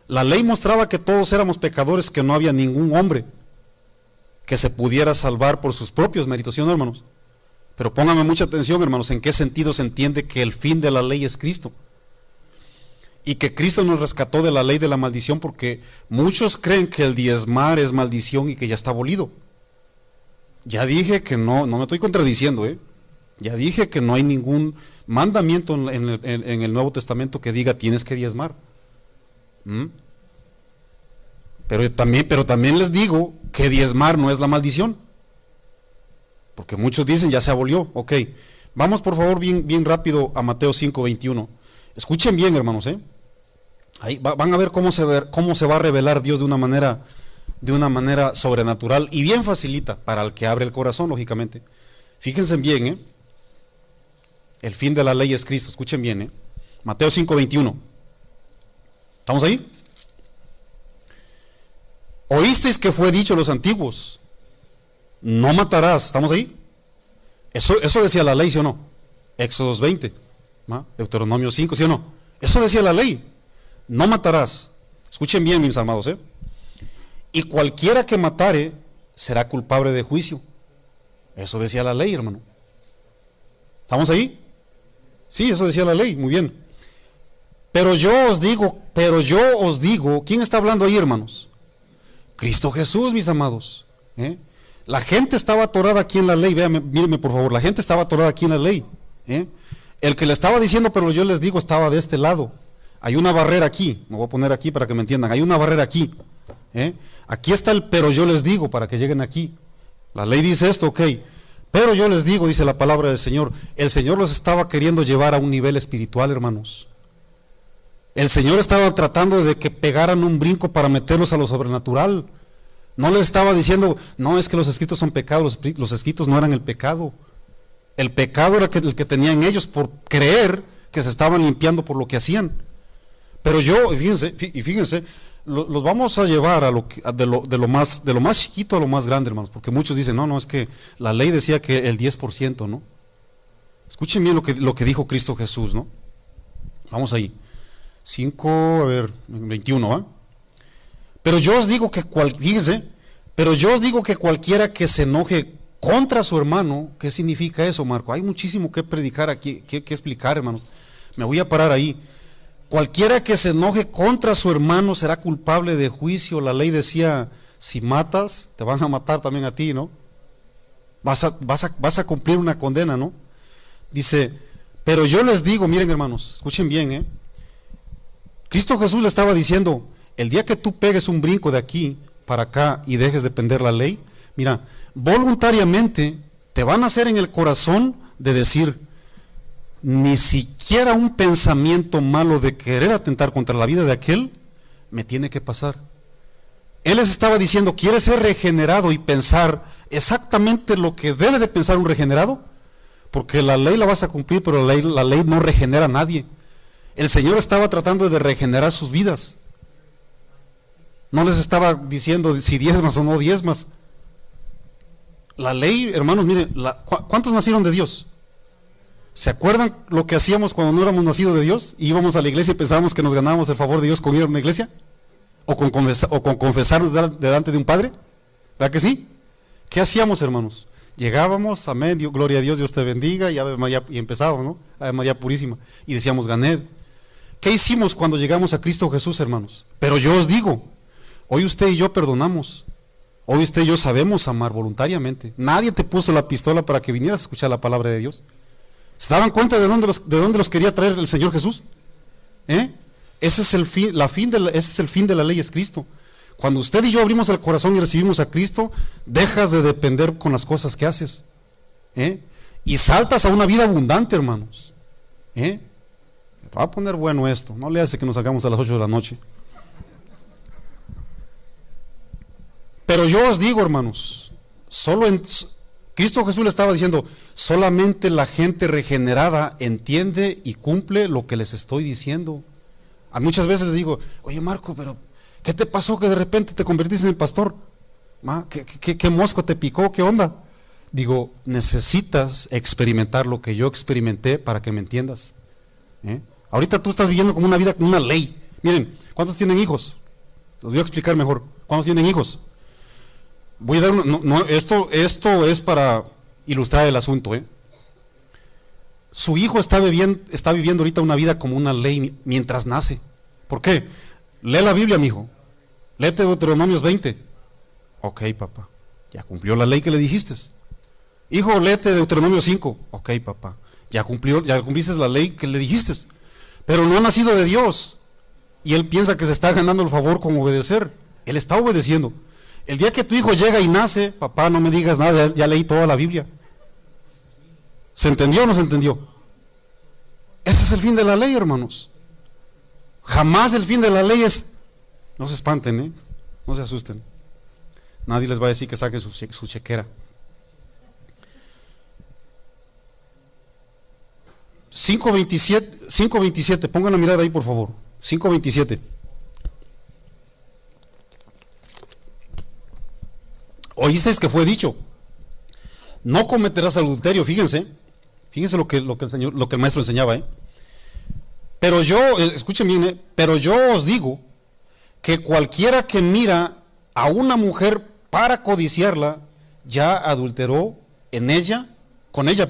La ley mostraba que todos éramos pecadores, que no había ningún hombre que se pudiera salvar por sus propios méritos, ¿sí o no, hermanos? Pero pónganme mucha atención, hermanos, en qué sentido se entiende que el fin de la ley es Cristo y que Cristo nos rescató de la ley de la maldición, porque muchos creen que el diezmar es maldición y que ya está abolido. Ya dije que no me estoy contradiciendo, ya dije que no hay ningún mandamiento en el Nuevo Testamento que diga tienes que diezmar. Pero también les digo que diezmar no es la maldición, porque muchos dicen ya se abolió. Ok, vamos por favor bien rápido a Mateo 5:21. Escuchen bien, hermanos, ahí van a ver cómo se va a revelar Dios de una manera sobrenatural y bien facilita para el que abre el corazón, lógicamente. Fíjense bien, el fin de la ley es Cristo. Escuchen bien, Mateo 5:21. ¿Estamos ahí? Oísteis que fue dicho a los antiguos, no matarás. ¿Estamos ahí? Eso decía la ley, ¿sí o no? Éxodo 20, ¿no? Deuteronomio 5, ¿sí o no? Eso decía la ley, no matarás. Escuchen bien, mis amados, ¿eh? Y cualquiera que matare será culpable de juicio. Eso decía la ley, hermano. ¿Estamos ahí? Sí, eso decía la ley, muy bien. Pero yo os digo, ¿quién está hablando ahí, hermanos? Cristo Jesús, mis amados. La gente estaba atorada aquí en la ley, véanme, mírenme por favor, la gente estaba atorada aquí en la ley. El que le estaba diciendo, pero yo les digo, estaba de este lado. Hay una barrera aquí, me voy a poner aquí para que me entiendan, hay una barrera aquí. Aquí está el pero yo les digo, para que lleguen aquí. La ley dice esto, ok, pero yo les digo, dice la palabra del Señor. El Señor los estaba queriendo llevar a un nivel espiritual, hermanos. El Señor estaba tratando de que pegaran un brinco para meterlos a lo sobrenatural. No les estaba diciendo, no, es que los escritos son pecados. Los escritos no eran el pecado. El pecado era el que tenían ellos por creer que se estaban limpiando por lo que hacían. Pero fíjense, los vamos a llevar de lo más chiquito a lo más grande, hermanos, porque muchos dicen, no, es que la ley decía que el 10%, ¿no? Escuchen bien lo que dijo Cristo Jesús, ¿no? Vamos ahí. 21, ¿va? Pero yo os digo que cualquiera que se enoje contra su hermano, ¿qué significa eso, Marco? Hay muchísimo que predicar aquí, que explicar, hermanos. Me voy a parar ahí. Cualquiera que se enoje contra su hermano será culpable de juicio. La ley decía, si matas, te van a matar también a ti, ¿no? Vas a cumplir una condena, ¿no? Dice, pero yo les digo, miren, hermanos, escuchen bien, Cristo Jesús le estaba diciendo, el día que tú pegues un brinco de aquí para acá y dejes de depender la ley, mira, voluntariamente te van a hacer en el corazón de decir, ni siquiera un pensamiento malo de querer atentar contra la vida de aquel me tiene que pasar. Él les estaba diciendo, ¿quieres ser regenerado y pensar exactamente lo que debe de pensar un regenerado? Porque la ley la vas a cumplir, pero la ley no regenera a nadie. El Señor estaba tratando de regenerar sus vidas. No les estaba diciendo si diezmas o no diezmas. La ley, hermanos, miren, ¿cuántos nacieron de Dios? ¿Se acuerdan lo que hacíamos cuando no éramos nacidos de Dios? Y íbamos a la iglesia y pensábamos que nos ganábamos el favor de Dios con ir a una iglesia. O con confesarnos delante de un padre. ¿Verdad que sí? ¿Qué hacíamos, hermanos? Llegábamos, amén, gloria a Dios, Dios te bendiga, y Ave María, y empezábamos, ¿no? Ave María Purísima. Y decíamos, gané. ¿Qué hicimos cuando llegamos a Cristo Jesús, hermanos? Pero yo os digo, hoy usted y yo perdonamos. Hoy usted y yo sabemos amar voluntariamente. Nadie te puso la pistola para que vinieras a escuchar la palabra de Dios. ¿Se daban cuenta de dónde los quería traer el Señor Jesús? Ese es el fin de la ley, es Cristo. Cuando usted y yo abrimos el corazón y recibimos a Cristo, dejas de depender con las cosas que haces. Y saltas a una vida abundante, hermanos. Va a poner bueno esto. No le hace que nos salgamos a las 8 de la noche. Pero yo os digo, hermanos, Cristo Jesús le estaba diciendo, solamente la gente regenerada entiende y cumple lo que les estoy diciendo. A muchas veces les digo, oye Marco, pero ¿qué te pasó que de repente te convertiste en pastor? ¿Qué mosco te picó? ¿Qué onda? Digo, necesitas experimentar lo que yo experimenté para que me entiendas. Ahorita tú estás viviendo como una vida con una ley. Miren, ¿cuántos tienen hijos? Los voy a explicar mejor. ¿Cuántos tienen hijos? Voy a dar esto es para ilustrar el asunto. Su hijo está viviendo ahorita una vida como una ley mientras nace. ¿Por qué? Lee la Biblia, mijo. Léete Deuteronomios 20. Ok, papá. Ya cumplió la ley que le dijiste. Hijo, léete Deuteronomio 5. Ok, papá. Ya cumpliste la ley que le dijiste. Pero no ha nacido de Dios. Y él piensa que se está ganando el favor con obedecer. Él está obedeciendo. El día que tu hijo llega y nace, papá, no me digas nada, ya leí toda la Biblia. ¿Se entendió o no se entendió? Ese es el fin de la ley, hermanos. Jamás el fin de la ley es... No se espanten, no se asusten. Nadie les va a decir que saquen su chequera. 5:27, pongan la mirada ahí por favor. 5:27. Oísteis que fue dicho, no cometerás adulterio. Fíjense lo que el Señor, lo que el maestro enseñaba, Pero yo, escuchen bien, pero yo os digo que cualquiera que mira a una mujer para codiciarla, ya adulteró con ella,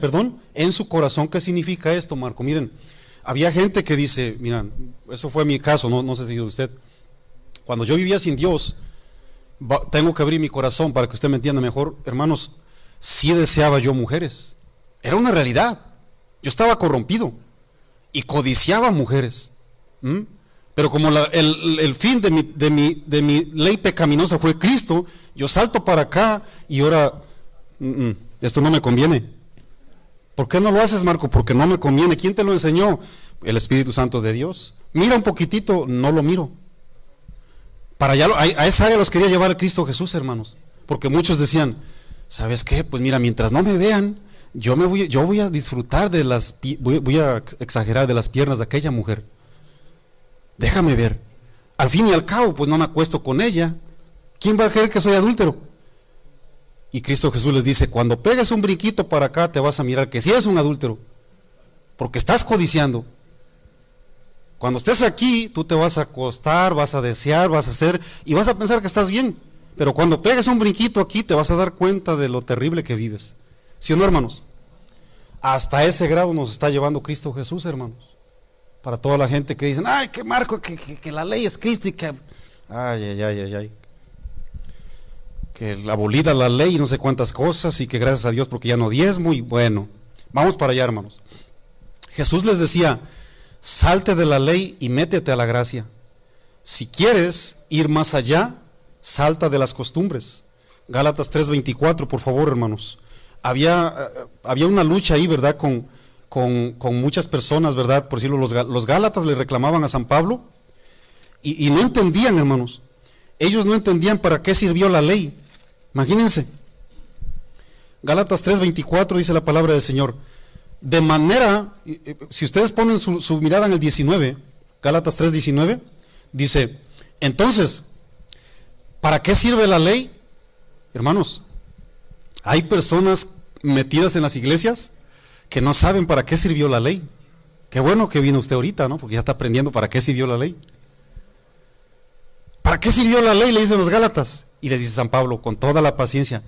en su corazón. ¿Qué significa esto, Marco? Miren, había gente que dice, miren, eso fue mi caso, no sé si de usted, cuando yo vivía sin Dios, tengo que abrir mi corazón para que usted me entienda mejor, hermanos, sí deseaba yo mujeres, era una realidad, yo estaba corrompido y codiciaba mujeres, pero como el fin de mi ley pecaminosa fue Cristo, yo salto para acá y ahora, esto no me conviene. ¿Por qué no lo haces, Marco? Porque no me conviene. ¿Quién te lo enseñó? El Espíritu Santo de Dios. Mira un poquitito, no lo miro. Para allá, a esa área los quería llevar a Cristo Jesús, hermanos, porque muchos decían, ¿sabes qué? Pues mira, mientras no me vean, yo voy a disfrutar voy a exagerar de las piernas de aquella mujer. Déjame ver. Al fin y al cabo, pues no me acuesto con ella. ¿Quién va a creer que soy adúltero? Y Cristo Jesús les dice, cuando pegues un brinquito para acá, te vas a mirar que sí eres un adúltero, porque estás codiciando. Cuando estés aquí, tú te vas a acostar, vas a desear, vas a hacer, y vas a pensar que estás bien. Pero cuando pegues un brinquito aquí, te vas a dar cuenta de lo terrible que vives. ¿Sí o no, hermanos? Hasta ese grado nos está llevando Cristo Jesús, hermanos. Para toda la gente que dicen, ay, que Marco, que la ley es crística. Ay. Que abolida la ley y no sé cuántas cosas, y que gracias a Dios porque ya no diezmo, y bueno, vamos para allá, hermanos. Jesús les decía, salte de la ley y métete a la gracia. Si quieres ir más allá, salta de las costumbres. Gálatas 3:24, por favor, hermanos. Había una lucha ahí, ¿verdad? Con muchas personas, ¿verdad? Por decirlo, los Gálatas le reclamaban a San Pablo y no entendían, hermanos. Ellos no entendían para qué sirvió la ley. Imagínense. Gálatas 3:24 dice la palabra del Señor. De manera, si ustedes ponen su mirada en el 19, Gálatas 3:19, dice, entonces, ¿para qué sirve la ley? Hermanos, hay personas metidas en las iglesias que no saben para qué sirvió la ley. Qué bueno que vino usted ahorita, ¿no? Porque ya está aprendiendo para qué sirvió la ley. ¿Para qué sirvió la ley? Le dicen los Gálatas. Y les dice San Pablo, con toda la paciencia,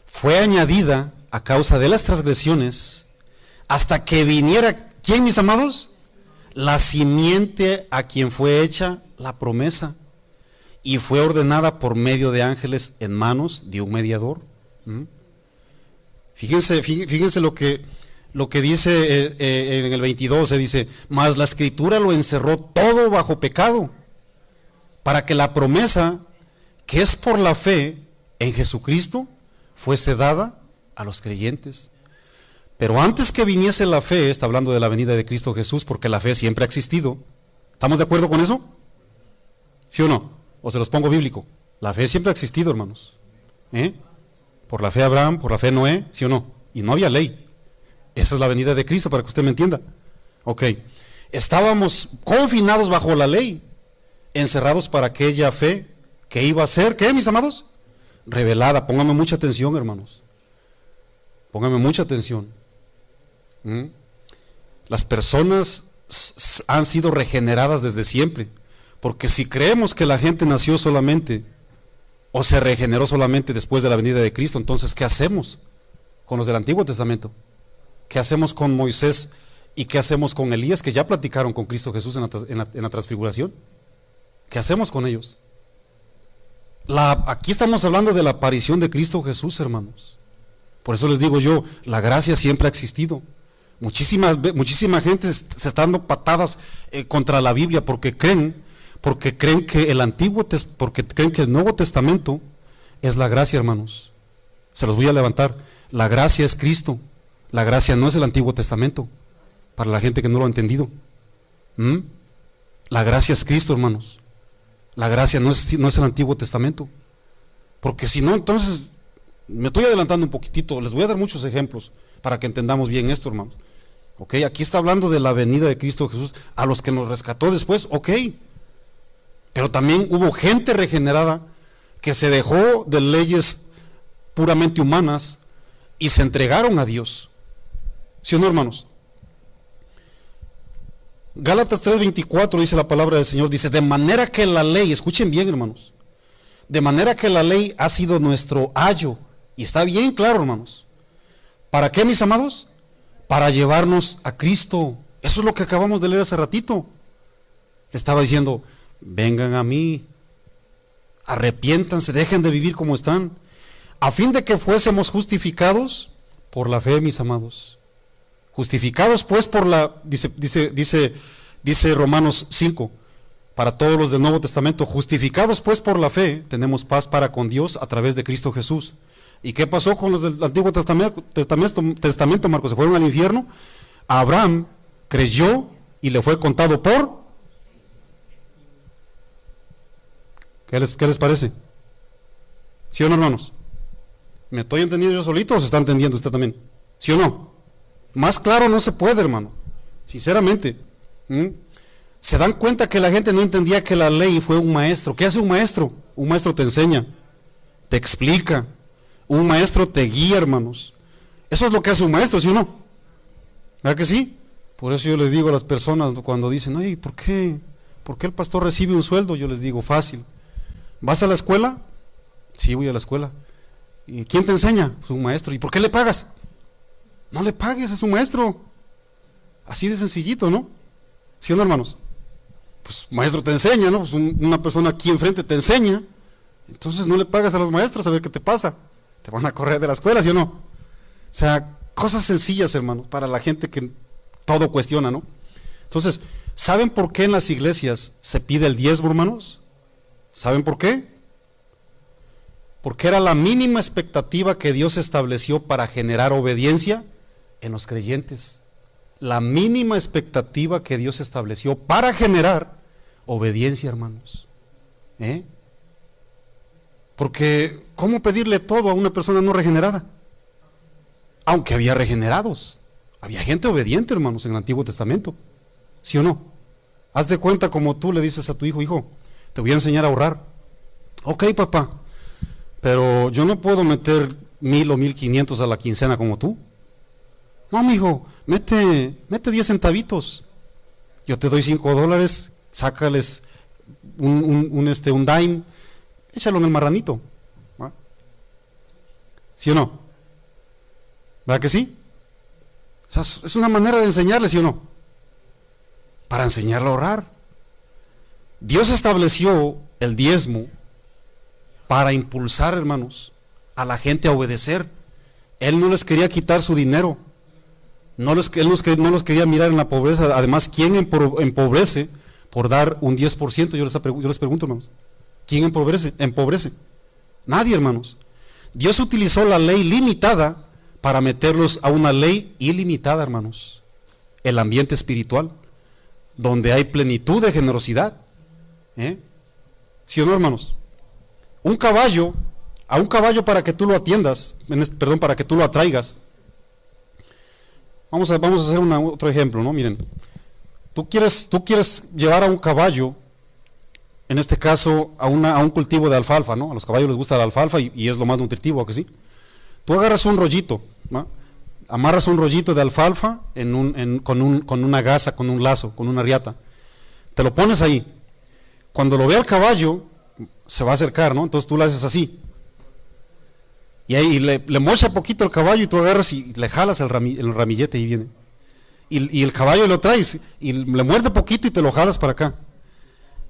fue añadida a causa de las transgresiones, hasta que viniera, ¿quién, mis amados? La simiente a quien fue hecha la promesa, y fue ordenada por medio de ángeles en manos de un mediador. Fíjense lo que dice en el 22, se dice, mas la Escritura lo encerró todo bajo pecado, para que la promesa, que es por la fe en Jesucristo, fuese dada a los creyentes. Pero antes que viniese la fe, está hablando de la venida de Cristo Jesús, porque la fe siempre ha existido. ¿Estamos de acuerdo con eso? ¿Sí o no? ¿O se los pongo bíblico? La fe siempre ha existido, hermanos. Por la fe Abraham, por la fe Noé, ¿sí o no? Y no había ley. Esa es la venida de Cristo, para que usted me entienda. Ok. Estábamos confinados bajo la ley, encerrados para aquella fe que iba a ser, ¿qué, mis amados? Revelada. Pónganme mucha atención, hermanos. Pónganme mucha atención. Las personas han sido regeneradas desde siempre, porque si creemos que la gente nació solamente o se regeneró solamente después de la venida de Cristo, entonces ¿qué hacemos con los del Antiguo Testamento? ¿Qué hacemos con Moisés y qué hacemos con Elías, que ya platicaron con Cristo Jesús en la transfiguración? ¿Qué hacemos con ellos? Aquí estamos hablando de la aparición de Cristo Jesús, hermanos. Por eso les digo yo, la gracia siempre ha existido. Muchísima gente se está dando patadas contra la Biblia porque creen que porque creen que el Nuevo Testamento es la gracia, hermanos. Se los voy a levantar. La gracia es Cristo. La gracia no es el Antiguo Testamento, para la gente que no lo ha entendido. La gracia es Cristo, hermanos. La gracia no es el Antiguo Testamento, porque si no, entonces me estoy adelantando un poquitito. Les voy a dar muchos ejemplos para que entendamos bien esto, hermanos. Ok, aquí está hablando de la venida de Cristo Jesús, a los que nos rescató después, ok, pero también hubo gente regenerada que se dejó de leyes puramente humanas y se entregaron a Dios. ¿Sí o no, hermanos? Gálatas 3:24 dice la palabra del Señor, dice, de manera que la ley, escuchen bien, hermanos, de manera que la ley ha sido nuestro ayo, y está bien claro, hermanos. ¿Para qué, mis amados? Para llevarnos a Cristo. Eso es lo que acabamos de leer hace ratito. Le estaba diciendo, vengan a mí, arrepiéntanse, dejen de vivir como están, a fin de que fuésemos justificados por la fe, mis amados. Justificados pues por la, dice Romanos 5, para todos los del Nuevo Testamento, justificados pues por la fe, tenemos paz para con Dios a través de Cristo Jesús. ¿Y qué pasó con los del Antiguo Testamento, Marcos? Se fueron al infierno. Abraham creyó y le fue contado por... ¿Qué les parece? ¿Sí o no, hermanos? ¿Me estoy entendiendo yo solito o se está entendiendo usted también? ¿Sí o no? Más claro no se puede, hermano. Sinceramente. Se dan cuenta que la gente no entendía que la ley fue un maestro. ¿Qué hace un maestro? Un maestro te enseña, te explica. Un maestro te guía, hermanos. Eso es lo que hace un maestro, ¿sí o no? ¿Verdad que sí? Por eso yo les digo a las personas cuando dicen, oye, ¿por qué el pastor recibe un sueldo? Yo les digo, fácil. ¿Vas a la escuela? Sí, voy a la escuela. ¿Y quién te enseña? Pues un maestro. ¿Y por qué le pagas? No le pagues, es un maestro. Así de sencillito, ¿no? ¿Sí o no, hermanos? Pues maestro te enseña, ¿no? Pues una persona aquí enfrente te enseña. Entonces no le pagas a los maestros a ver qué te pasa. Te van a correr de la escuela, ¿sí o no? O sea, cosas sencillas, hermano, para la gente que todo cuestiona, ¿no? Entonces, ¿saben por qué en las iglesias se pide el diezmo, hermanos? ¿Saben por qué? Porque era la mínima expectativa que Dios estableció para generar obediencia en los creyentes. La mínima expectativa que Dios estableció para generar obediencia, hermanos. Porque, ¿cómo pedirle todo a una persona no regenerada? Aunque había regenerados. Había gente obediente, hermanos, en el Antiguo Testamento. ¿Sí o no? Haz de cuenta como tú le dices a tu hijo, hijo, te voy a enseñar a ahorrar. Ok, papá, pero yo no puedo meter 1,000 o 1,500 a la quincena como tú. No, mijo, mete 10 centavitos. Yo te doy $5, sácales un dime, échalo en el marranito. ¿Va? ¿Sí o no? ¿Verdad que sí? O sea, es una manera de enseñarle, ¿sí o no? Para enseñarle a ahorrar. Dios estableció el diezmo para impulsar, hermanos, a la gente a obedecer. Él no les quería quitar su dinero. Él no los quería mirar en la pobreza. Además, ¿quién empobrece por dar un 10%? Yo les pregunto, hermanos. ¿Quién empobrece? Nadie, hermanos. Dios utilizó la ley limitada para meterlos a una ley ilimitada, hermanos. El ambiente espiritual, donde hay plenitud de generosidad. ¿Sí o no, hermanos? A un caballo para que tú lo atiendas, para que tú lo atraigas. Vamos a hacer otro ejemplo, ¿no? Miren, tú quieres llevar a un caballo, en este caso a un cultivo de alfalfa, ¿no? A los caballos les gusta la alfalfa y es lo más nutritivo, ¿a que sí? Tú agarras un rollito, ¿no? Amarras un rollito de alfalfa con una gasa, con un lazo, con una riata. Te lo pones ahí. Cuando lo vea el caballo, se va a acercar, ¿no? Entonces tú le haces así. Y ahí le mocha poquito el caballo y tú agarras y le jalas el ramillete y viene. Y el caballo lo traes y le muerde poquito y te lo jalas para acá.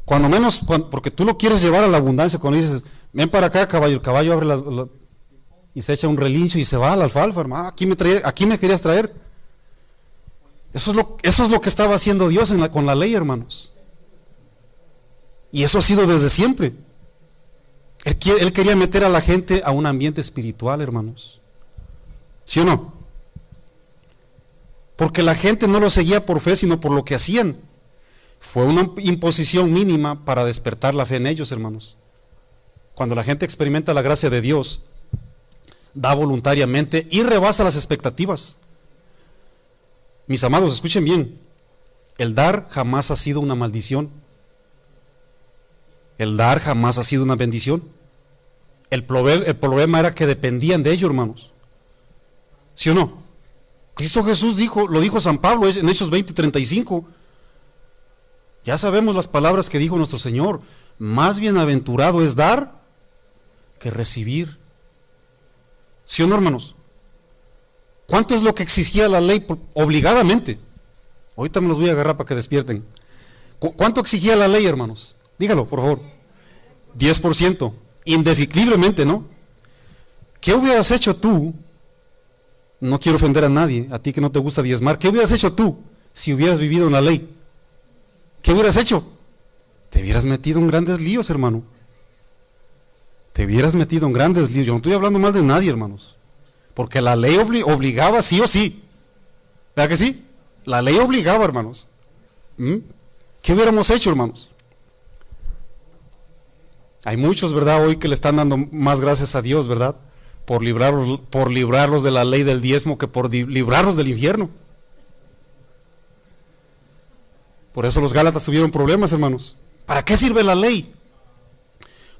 Cuando menos, porque tú lo quieres llevar a la abundancia, cuando dices, ven para acá, caballo, el caballo abre y se echa un relincho y se va a la alfalfa, hermano. Aquí me querías traer. Eso es lo que estaba haciendo Dios con la ley, hermanos. Y eso ha sido desde siempre. Él quería meter a la gente a un ambiente espiritual, hermanos. ¿Sí o no? Porque la gente no lo seguía por fe, sino por lo que hacían. Fue una imposición mínima para despertar la fe en ellos, hermanos. Cuando la gente experimenta la gracia de Dios, da voluntariamente y rebasa las expectativas. Mis amados, escuchen bien. El dar jamás ha sido una maldición. El dar jamás ha sido una bendición. El problema era que dependían de ellos, hermanos. ¿Sí o no? Cristo Jesús lo dijo San Pablo en Hechos 20:35. Ya sabemos las palabras que dijo nuestro Señor. Más bienaventurado es dar que recibir. ¿Sí o no, hermanos? ¿Cuánto es lo que exigía la ley obligadamente? Ahorita me los voy a agarrar para que despierten. ¿Cuánto exigía la ley, hermanos? Dígalo, por favor. 10%. Indefectiblemente, ¿no? ¿Qué hubieras hecho tú? No quiero ofender a nadie, a ti que no te gusta diezmar. ¿Qué hubieras hecho tú si hubieras vivido en la ley? ¿Qué hubieras hecho? Te hubieras metido en grandes líos, hermano. Te hubieras metido en grandes líos. Yo no estoy hablando mal de nadie, hermanos. Porque la ley obligaba sí o sí. ¿Verdad que sí? La ley obligaba, hermanos. ¿Qué hubiéramos hecho, hermanos? Hay muchos, ¿verdad?, hoy que le están dando más gracias a Dios, ¿verdad?, por librarlos de la ley del diezmo que por librarlos del infierno. Por eso los Gálatas tuvieron problemas, hermanos. ¿Para qué sirve la ley?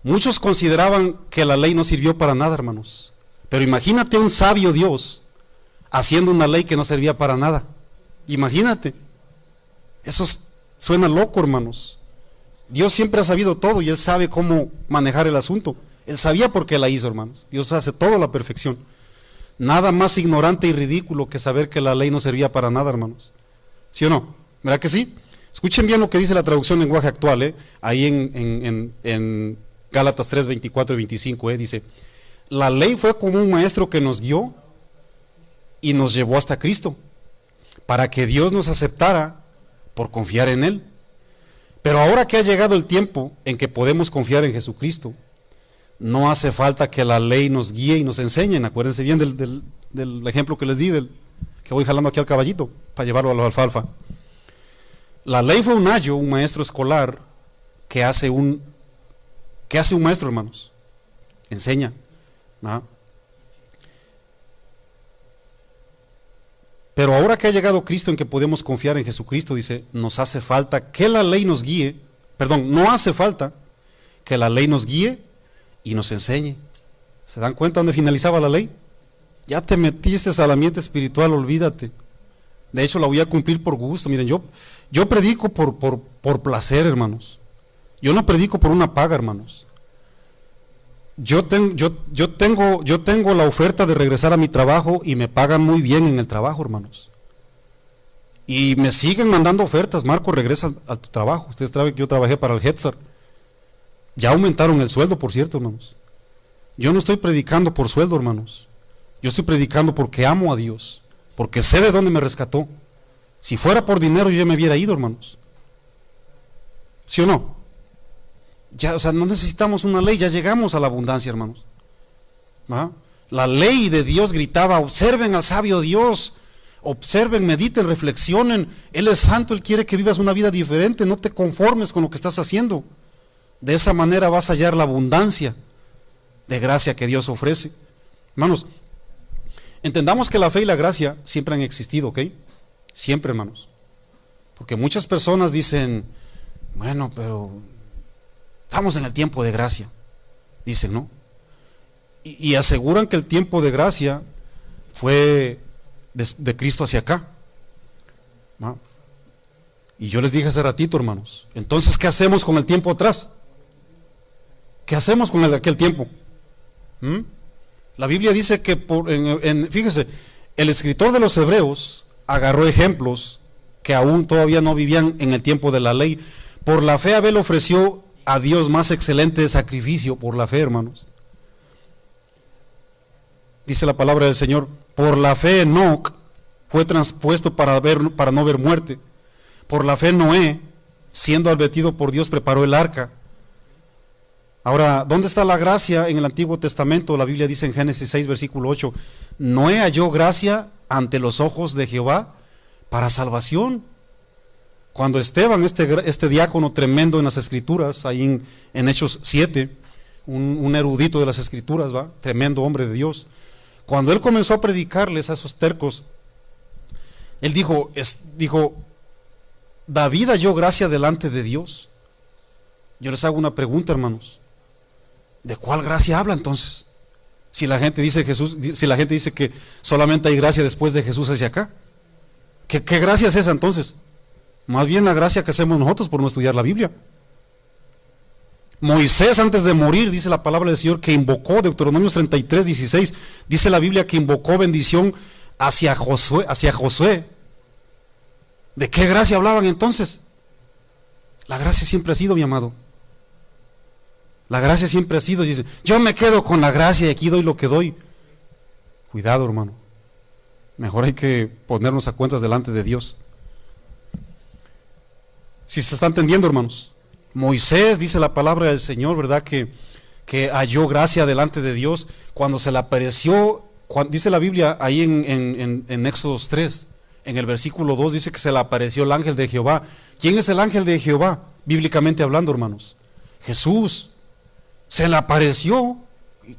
Muchos consideraban que la ley no sirvió para nada, hermanos. Pero imagínate un sabio Dios haciendo una ley que no servía para nada. Imagínate. Eso suena loco, hermanos. Dios siempre ha sabido todo y Él sabe cómo manejar el asunto. Él sabía por qué la hizo, hermanos. Dios hace todo a la perfección. Nada más ignorante y ridículo que saber que la ley no servía para nada, hermanos. ¿Sí o no? ¿Verdad que sí? Escuchen bien lo que dice la traducción lenguaje actual, ahí en Gálatas 3, 24 y 25, dice: la ley fue como un maestro que nos guió y nos llevó hasta Cristo, para que Dios nos aceptara por confiar en Él. Pero ahora que ha llegado el tiempo en que podemos confiar en Jesucristo, no hace falta que la ley nos guíe y nos enseñe. Acuérdense bien del ejemplo que les di, que voy jalando aquí al caballito para llevarlo a la alfalfa. La ley fue un ayo, un maestro escolar que hace un maestro, hermanos. Enseña. ¿Ah? Pero ahora que ha llegado Cristo en que podemos confiar en Jesucristo, dice, nos hace falta que la ley nos guíe, no hace falta que la ley nos guíe y nos enseñe. ¿Se dan cuenta dónde finalizaba la ley? Ya te metiste al ambiente espiritual, olvídate. De hecho, la voy a cumplir por gusto. Miren, yo predico por placer, hermanos. Yo no predico por una paga, hermanos. Yo tengo la oferta de regresar a mi trabajo y me pagan muy bien en el trabajo, hermanos. Y me siguen mandando ofertas. Marco, regresa a tu trabajo. Ustedes saben que yo trabajé para el Hetzar. Ya aumentaron el sueldo, por cierto, hermanos. Yo no estoy predicando por sueldo, hermanos. Yo estoy predicando porque amo a Dios, porque sé de dónde me rescató. Si fuera por dinero yo ya me hubiera ido, hermanos. ¿Sí o no? Ya, o sea, no necesitamos una ley, ya llegamos a la abundancia, hermanos. ¿Ah? La ley de Dios gritaba: observen al sabio Dios, observen, mediten, reflexionen. Él es santo, Él quiere que vivas una vida diferente, no te conformes con lo que estás haciendo. De esa manera vas a hallar la abundancia de gracia que Dios ofrece. Hermanos, entendamos que la fe y la gracia siempre han existido, ¿ok? Siempre, hermanos. Porque muchas personas dicen: bueno, pero estamos en el tiempo de gracia. Dicen, ¿no? Y aseguran que el tiempo de gracia fue de Cristo hacia acá. ¿No? Y yo les dije hace ratito, hermanos, entonces, ¿qué hacemos con el tiempo atrás? ¿Qué hacemos con aquel tiempo? La Biblia dice que, fíjese, el escritor de los Hebreos agarró ejemplos que aún todavía no vivían en el tiempo de la ley. Por la fe Abel ofreció a Dios más excelente sacrificio, por la fe, hermanos. Dice la palabra del Señor: por la fe Enoc fue transpuesto para no ver muerte. Por la fe Noé, siendo advertido por Dios, preparó el arca. Ahora, ¿dónde está la gracia en el Antiguo Testamento? La Biblia dice en Génesis 6, versículo 8, Noé halló gracia ante los ojos de Jehová para salvación. Cuando Esteban, este diácono tremendo en las Escrituras, ahí en Hechos 7, un erudito de las Escrituras, ¿va? Tremendo hombre de Dios, cuando él comenzó a predicarles a esos tercos, él dijo, David halló gracia delante de Dios. Yo les hago una pregunta, hermanos. ¿De cuál gracia habla entonces? Si la gente dice si la gente dice que solamente hay gracia después de Jesús hacia acá. ¿Qué gracia es esa entonces? Más bien la gracia que hacemos nosotros por no estudiar la Biblia. Moisés, antes de morir, dice la palabra del Señor, que invocó, Deuteronomio 33, 16, dice la Biblia que invocó bendición hacia Josué. ¿De qué gracia hablaban entonces? La gracia siempre ha sido, mi amado. La gracia siempre ha sido, dice, yo me quedo con la gracia y aquí doy lo que doy. Cuidado, hermano. Mejor hay que ponernos a cuentas delante de Dios. Si se está entendiendo, hermanos. Moisés, dice la palabra del Señor, ¿verdad? Que halló gracia delante de Dios cuando se le apareció, dice la Biblia ahí en Éxodos 3, en el versículo 2 dice que se le apareció el ángel de Jehová. ¿Quién es el ángel de Jehová? Bíblicamente hablando, hermanos. Jesús. Se le apareció.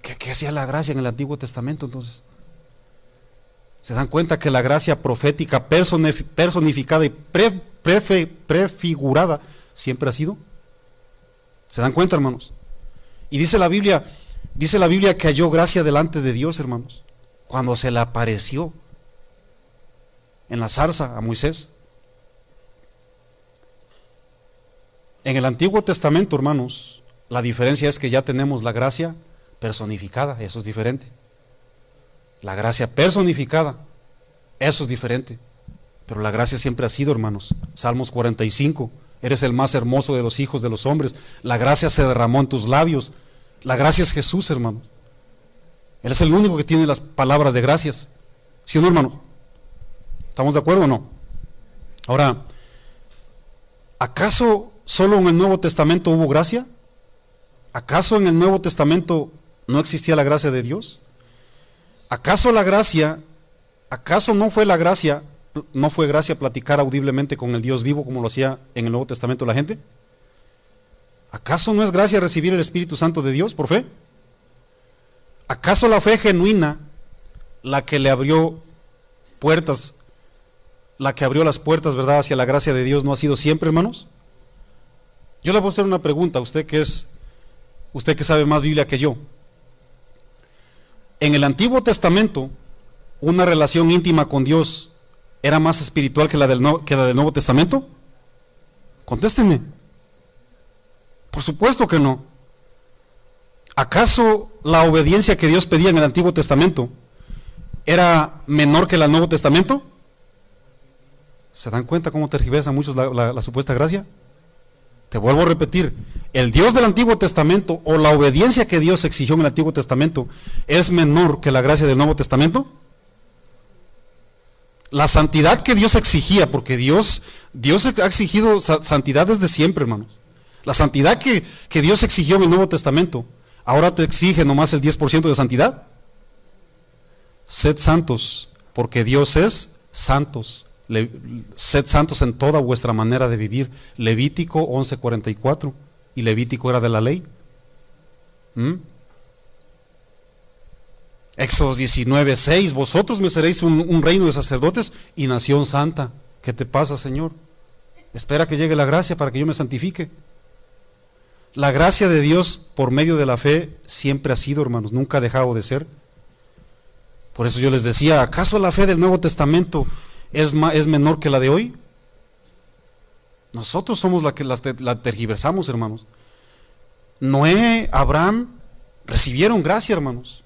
¿Qué hacía la gracia en el Antiguo Testamento entonces? ¿Se dan cuenta que la gracia profética personificada y prefigurada siempre ha sido? ¿Se dan cuenta, hermanos? Y dice la Biblia que halló gracia delante de Dios, hermanos, cuando se le apareció en la zarza a Moisés. En el Antiguo Testamento, hermanos, la diferencia es que ya tenemos la gracia personificada, eso es diferente. La gracia personificada, eso es diferente. Pero la gracia siempre ha sido, hermanos. Salmos 45, eres el más hermoso de los hijos de los hombres. La gracia se derramó en tus labios. La gracia es Jesús, hermano. Él es el único que tiene las palabras de gracias. ¿Sí o no, hermano? ¿Estamos de acuerdo o no? Ahora, ¿acaso solo en el Nuevo Testamento hubo gracia? ¿Acaso en el Nuevo Testamento no existía la gracia de Dios? ¿Acaso no fue gracia platicar audiblemente con el Dios vivo como lo hacía en el Nuevo Testamento la gente? ¿Acaso no es gracia recibir el Espíritu Santo de Dios por fe? ¿Acaso la fe genuina, la que le abrió puertas, la que abrió las puertas, ¿verdad?, hacia la gracia de Dios, no ha sido siempre, hermanos? Yo le voy a hacer una pregunta a usted que sabe más Biblia que yo. En el Antiguo Testamento, una relación íntima con Dios era más espiritual que la del Nuevo Testamento. Contéstenme. Por supuesto que no. ¿Acaso la obediencia que Dios pedía en el Antiguo Testamento era menor que la del Nuevo Testamento? ¿Se dan cuenta cómo tergiversan muchos la supuesta gracia? Te vuelvo a repetir, el Dios del Antiguo Testamento o la obediencia que Dios exigió en el Antiguo Testamento es menor que la gracia del Nuevo Testamento. La santidad que Dios exigía, porque Dios ha exigido santidad desde siempre, hermanos. La santidad que Dios exigió en el Nuevo Testamento, ahora te exige nomás el 10% de santidad. Sed santos, porque Dios es santos. Sed santos en toda vuestra manera de vivir. Levítico 11:44. Y Levítico era de la ley. Éxodo 19:6. Vosotros me seréis un reino de sacerdotes y nación santa. ¿Qué te pasa, Señor? Espera que llegue la gracia para que yo me santifique. La gracia de Dios por medio de la fe siempre ha sido, hermanos, nunca ha dejado de ser. Por eso yo les decía, ¿acaso la fe del Nuevo Testamento es menor que la de hoy? Nosotros somos la que la tergiversamos, hermanos. Noé, Abraham recibieron gracia, hermanos.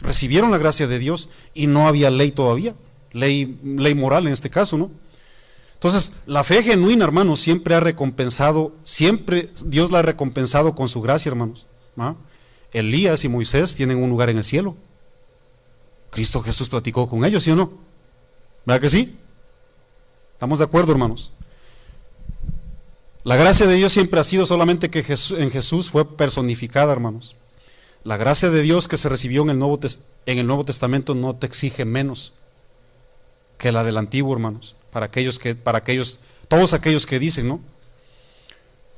Recibieron la gracia de Dios y no había ley todavía, ley moral en este caso, ¿no? Entonces, la fe genuina, hermanos, siempre Dios la ha recompensado con su gracia, hermanos. Elías y Moisés tienen un lugar en el cielo. Cristo Jesús platicó con ellos, ¿sí o no? ¿Verdad que sí? ¿Estamos de acuerdo, hermanos? La gracia de Dios siempre ha sido, solamente que en Jesús fue personificada, hermanos. La gracia de Dios que se recibió en el Nuevo Testamento no te exige menos que la del Antiguo, hermanos. Todos aquellos que dicen, ¿no?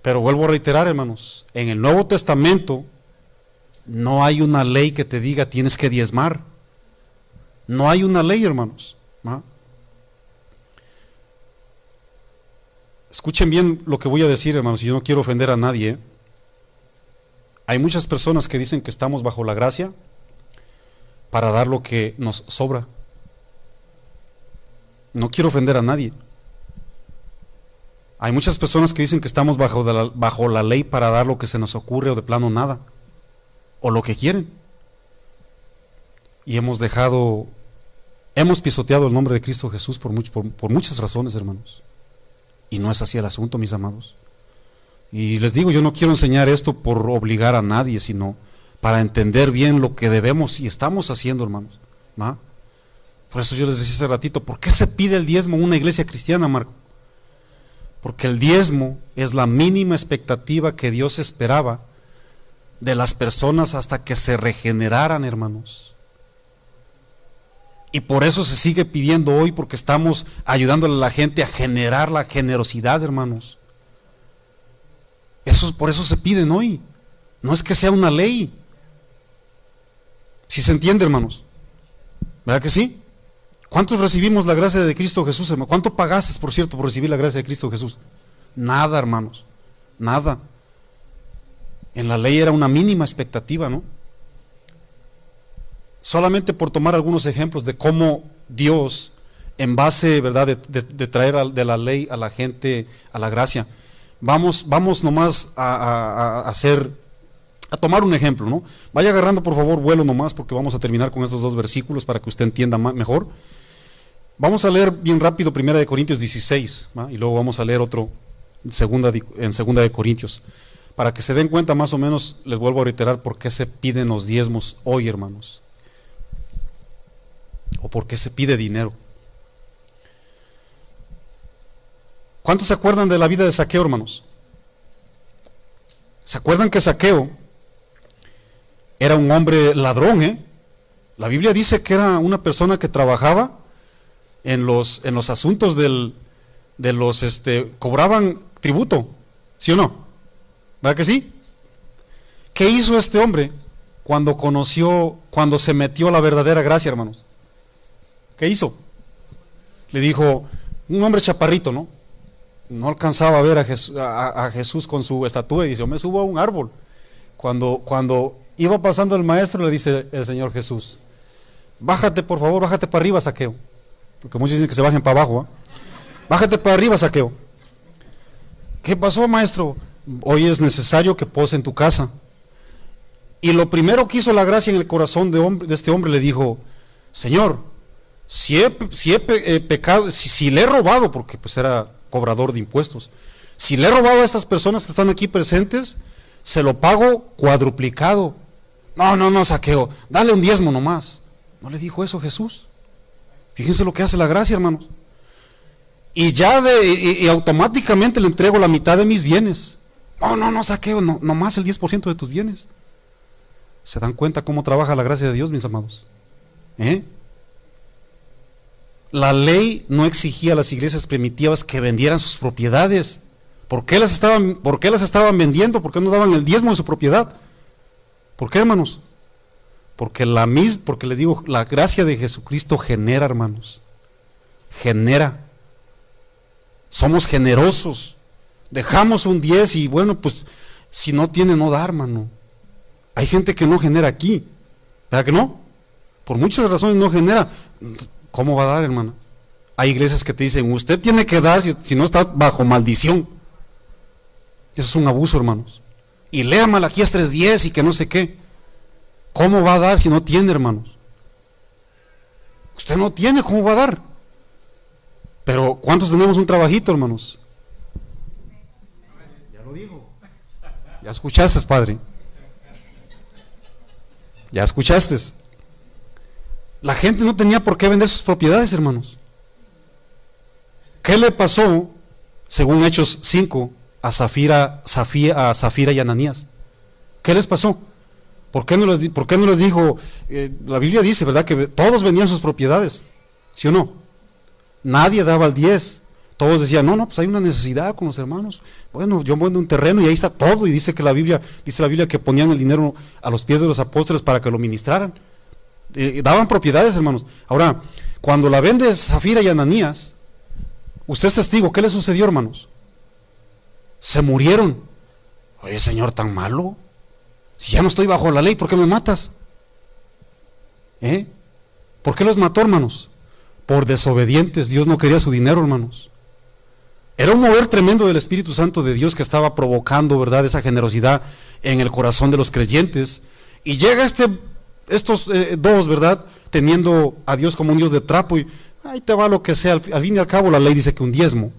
Pero vuelvo a reiterar, hermanos, en el Nuevo Testamento no hay una ley que te diga tienes que diezmar. No hay una ley, hermanos. Escuchen bien lo que voy a decir, hermanos, y yo no quiero ofender a nadie. Hay muchas personas que dicen que estamos bajo la gracia para dar lo que nos sobra. No quiero ofender a nadie. Hay muchas personas que dicen que estamos bajo la ley para dar lo que se nos ocurre o de plano nada, o lo que quieren. Y hemos pisoteado el nombre de Cristo Jesús por muchas razones, hermanos. Y no es así el asunto, mis amados. Y les digo, yo no quiero enseñar esto por obligar a nadie, sino para entender bien lo que debemos y estamos haciendo, hermanos. ¿Ah? Por eso yo les decía hace ratito, ¿por qué se pide el diezmo en una iglesia cristiana, Marco? Porque el diezmo es la mínima expectativa que Dios esperaba de las personas hasta que se regeneraran, hermanos. Y por eso se sigue pidiendo hoy, porque estamos ayudándole a la gente a generar la generosidad, hermanos. Por eso se piden hoy. No es que sea una ley. Si se entiende, hermanos. ¿Verdad que sí? ¿Cuántos recibimos la gracia de Cristo Jesús, hermano? ¿Cuánto pagaste, por cierto, por recibir la gracia de Cristo Jesús? Nada, hermanos. Nada. En la ley era una mínima expectativa, ¿no? Solamente por tomar algunos ejemplos de cómo Dios, en base, ¿verdad?, de traer de la ley a la gente a la gracia. Vamos nomás a tomar un ejemplo, ¿no? Vaya agarrando por favor vuelo nomás, porque vamos a terminar con estos dos versículos para que usted entienda mejor. Vamos a leer bien rápido 1 Corintios 16, ¿va? Y luego vamos a leer otro en 2 Corintios, para que se den cuenta más o menos. Les vuelvo a reiterar por qué se piden los diezmos hoy, hermanos, o por qué se pide dinero. ¿Cuántos se acuerdan de la vida de Zaqueo, hermanos? ¿Se acuerdan que Zaqueo era un hombre ladrón? La Biblia dice que era una persona que trabajaba en los asuntos cobraban tributo, ¿sí o no? ¿Verdad que sí? ¿Qué hizo este hombre cuando se metió a la verdadera gracia, hermanos? ¿Qué hizo? Le dijo, un hombre chaparrito, ¿no? No alcanzaba a ver a Jesús con su estatura, y dice, yo me subo a un árbol. Cuando iba pasando el maestro, le dice el Señor Jesús, bájate por favor, bájate para arriba, Zaqueo. Porque muchos dicen que se bajen para abajo, ¿eh? Bájate para arriba, Zaqueo. ¿Qué pasó, maestro? Hoy es necesario que pose en tu casa. Y lo primero que hizo la gracia en el corazón de este hombre, le dijo, Señor, si he pecado, si le he robado, porque pues era cobrador de impuestos, si le he robado a estas personas que están aquí presentes, se lo pago cuadruplicado. No, Zaqueo, dale un diezmo nomás. ¿No le dijo eso Jesús? Fíjense lo que hace la gracia, hermanos. Y automáticamente le entrego la mitad de mis bienes. No, Zaqueo, nomás el 10% de tus bienes. ¿Se dan cuenta cómo trabaja la gracia de Dios, mis amados? La ley no exigía a las iglesias primitivas que vendieran sus propiedades. ¿Por qué las estaban vendiendo? ¿Por qué no daban el diezmo de su propiedad? ¿Por qué, hermanos? Porque les digo, la gracia de Jesucristo genera, hermanos. Genera. Somos generosos. Dejamos un 10 y bueno, pues si no tiene, no da, hermano. Hay gente que no genera aquí, ¿verdad que no? Por muchas razones no genera. ¿Cómo va a dar, hermano? Hay iglesias que te dicen, usted tiene que dar si no está bajo maldición. Eso es un abuso, hermanos. Y lea Malaquías 3:10 y que no sé qué. ¿Cómo va a dar si no tiene, hermanos? Usted no tiene, ¿cómo va a dar? Pero ¿cuántos tenemos un trabajito, hermanos? Ya lo dijo. Ya escuchaste, padre. Ya escuchaste. La gente no tenía por qué vender sus propiedades, hermanos. ¿Qué le pasó, según Hechos 5, a Zafira y Ananías? ¿Qué les pasó? ¿Por qué no les dijo? La Biblia dice, ¿verdad?, que todos vendían sus propiedades, ¿sí o no? Nadie daba el 10. Todos decían, no, pues hay una necesidad con los hermanos. Bueno, yo vendo un terreno y ahí está todo. Y dice la Biblia que ponían el dinero a los pies de los apóstoles para que lo ministraran. Daban propiedades, hermanos. Ahora, cuando la vende Zafira y Ananías, usted es testigo, ¿qué le sucedió, hermanos? Se murieron. Oye, Señor, tan malo. Si ya no estoy bajo la ley, ¿por qué me matas? ¿Por qué los mató, hermanos? Por desobedientes. Dios no quería su dinero, hermanos. Era un mover tremendo del Espíritu Santo de Dios que estaba provocando, ¿verdad?, esa generosidad en el corazón de los creyentes. Y llega estos dos, ¿verdad?, teniendo a Dios como un Dios de trapo, y ahí te va lo que sea. Al fin y al cabo la ley dice que un diezmo.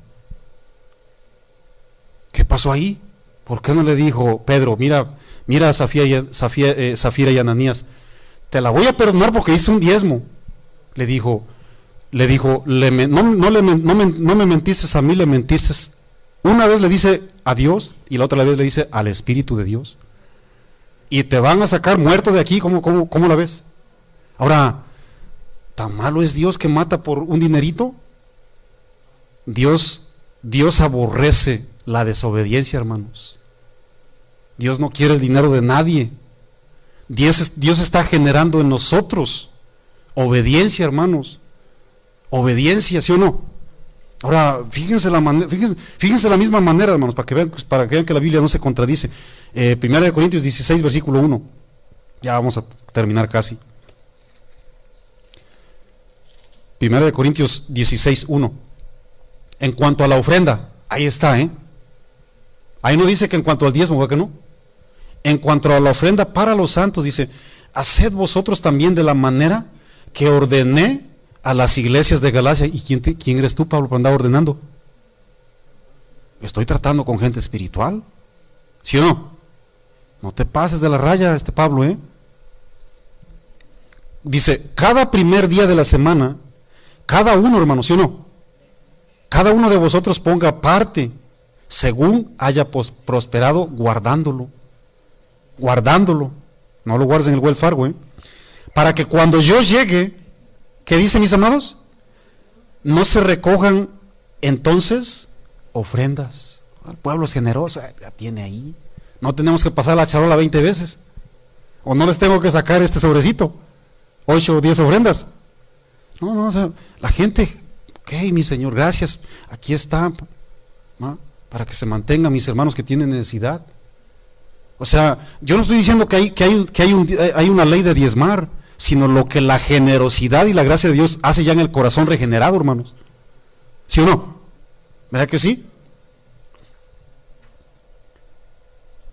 ¿Qué pasó ahí? ¿Por qué no le dijo Pedro, mira a Zafira y Ananías, te la voy a perdonar porque hice un diezmo? Le dijo, no me mentiste a mí, le mentiste. Una vez le dice a Dios y la otra vez le dice al Espíritu de Dios. Y te van a sacar muerto de aquí. ¿Cómo la ves? Ahora, ¿tan malo es Dios que mata por un dinerito? Dios aborrece la desobediencia, hermanos. Dios no quiere el dinero de nadie. Dios está generando en nosotros obediencia, hermanos. Obediencia, ¿sí o no? Ahora, fíjense la misma manera, hermanos, para que vean que la Biblia no se contradice. 1 Corintios 16, versículo 1. Ya vamos a terminar casi. 1 Corintios 16, 1. En cuanto a la ofrenda, ahí está, ahí no dice que en cuanto al diezmo, ¿verdad que no? En cuanto a la ofrenda para los santos, dice, haced vosotros también de la manera que ordené a las iglesias de Galacia. ¿Y quién eres tú, Pablo, para andar ordenando? Estoy tratando con gente espiritual, ¿sí o no? No te pases de la raya, Pablo, Dice, cada primer día de la semana, cada uno, hermano, ¿sí o no? Cada uno de vosotros ponga parte según haya prosperado, guardándolo. No lo guardes en el Wells Fargo, para que cuando yo llegue, ¿qué dicen, mis amados? No se recojan entonces ofrendas. El pueblo es generoso, ya tiene ahí. No tenemos que pasar la charola 20 veces. O no les tengo que sacar este sobrecito, 8 o 10 ofrendas. No, o sea, la gente, ok, mi Señor, gracias, aquí está, ¿no?, para que se mantengan mis hermanos que tienen necesidad. O sea, yo no estoy diciendo que hay una ley de diezmar, sino lo que la generosidad y la gracia de Dios hace ya en el corazón regenerado, hermanos. ¿Sí o no? ¿Verdad que sí?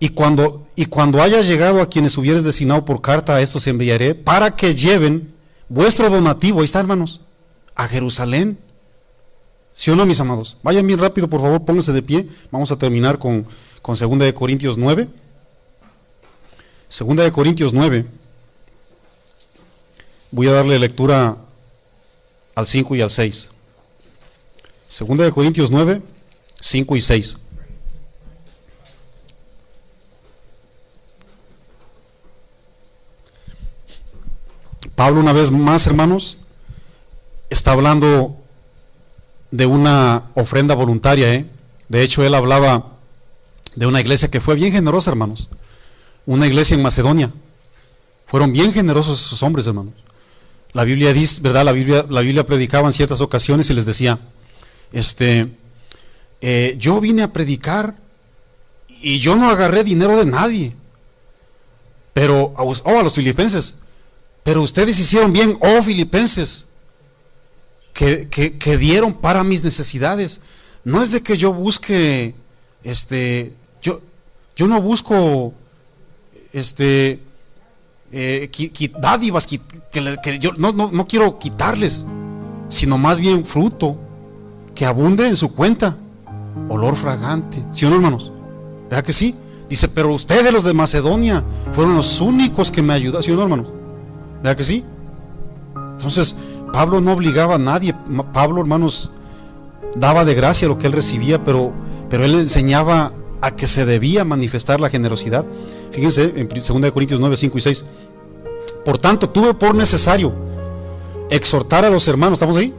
Y cuando haya llegado a quienes hubieres designado por carta, a estos enviaré para que lleven vuestro donativo, ahí está, hermanos, a Jerusalén. ¿Sí o no, mis amados? Vayan bien rápido, por favor, pónganse de pie. Vamos a terminar con 2 de Corintios 9. 2 de Corintios 9. Voy a darle lectura al 5 y al 6. 2 de Corintios 9, 5 y 6. Pablo, una vez más, hermanos, está hablando de una ofrenda voluntaria, De hecho, él hablaba de una iglesia que fue bien generosa, hermanos. Una iglesia en Macedonia. Fueron bien generosos esos hombres, hermanos. La Biblia dice, ¿verdad? La Biblia predicaba en ciertas ocasiones y les decía, yo vine a predicar y yo no agarré dinero de nadie. Pero, a los filipenses, pero ustedes hicieron bien, filipenses, que dieron para mis necesidades. No es de que yo busque, yo no busco, dádivas, que yo no quiero quitarles, sino más bien fruto que abunde en su cuenta, olor fragante. ¿Sí o no, hermanos? ¿Verdad que sí? Dice, pero ustedes, los de Macedonia, fueron los únicos que me ayudaron. ¿Sí o no, hermanos? ¿Verdad que sí? Entonces, Pablo no obligaba a nadie. Pablo, hermanos, daba de gracia lo que él recibía, pero él enseñaba a que se debía manifestar la generosidad. Fíjense en 2 Corintios 9, 5 y 6. Por tanto, tuve por necesario exhortar a los hermanos, ¿estamos ahí?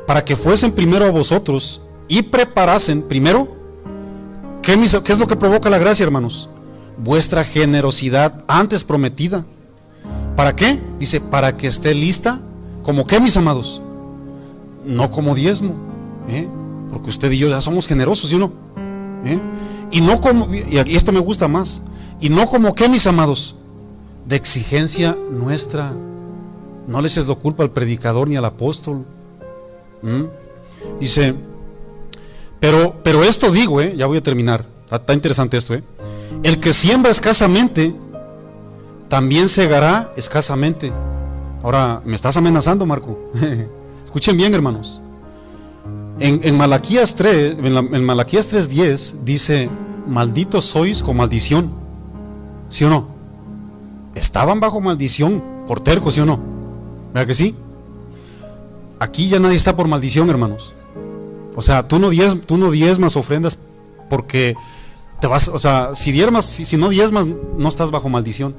Para que fuesen primero a vosotros y preparasen primero. ¿Qué es lo que provoca la gracia, hermanos? Vuestra generosidad antes prometida. ¿Para qué? Dice, para que esté lista. ¿Como qué, mis amados? No como diezmo, porque usted y yo ya somos generosos, ¿sí o no? Y no como, y esto me gusta más, Y no como que, mis amados, de exigencia nuestra. No le eches la culpa al predicador ni al apóstol. Dice, pero esto digo, ya voy a terminar. Está interesante esto, El que siembra escasamente, también segará escasamente. Ahora, me estás amenazando, Marco. Escuchen bien, hermanos. En Malaquías 3, en Malaquías 3:10 dice: malditos sois con maldición. ¿Sí o no? Estaban bajo maldición por tercos, ¿sí o no? ¿Verdad que sí? Aquí ya nadie está por maldición, hermanos. O sea, tú no diezmas ofrendas porque te vas, o sea, si no diezmas, no estás bajo maldición.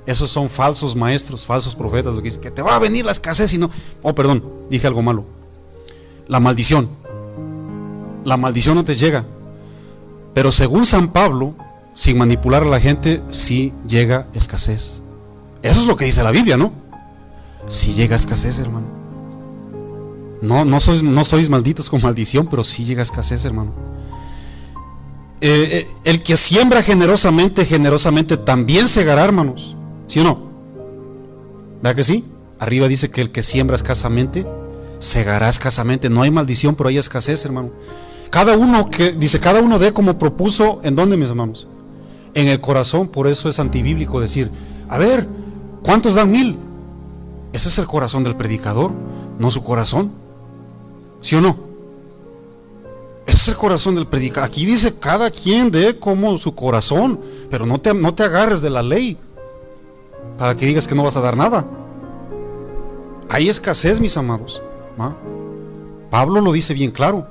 Esos son falsos maestros, falsos profetas, lo que dicen que te va a venir la escasez y no. Oh, perdón, dije algo malo. La maldición no te llega. Pero según San Pablo, sin manipular a la gente, sí llega escasez. Eso es lo que dice la Biblia, ¿no? Sí llega escasez, hermano. No sois malditos con maldición, pero sí llega escasez, hermano. El que siembra generosamente también segará, hermanos. ¿Sí o no? ¿Verdad que sí? Arriba dice que el que siembra escasamente segará escasamente. No hay maldición, pero hay escasez, hermano. Cada uno dé como propuso. ¿En dónde, mis hermanos? En el corazón. Por eso es antibíblico decir: a ver, ¿cuántos dan 1000? Ese es el corazón del predicador, no su corazón. ¿Sí o no? Ese es el corazón del predicador. Aquí dice: cada quien dé como su corazón. Pero no te agarres de la ley para que digas que no vas a dar nada. Hay escasez, mis amados. Pablo lo dice bien claro.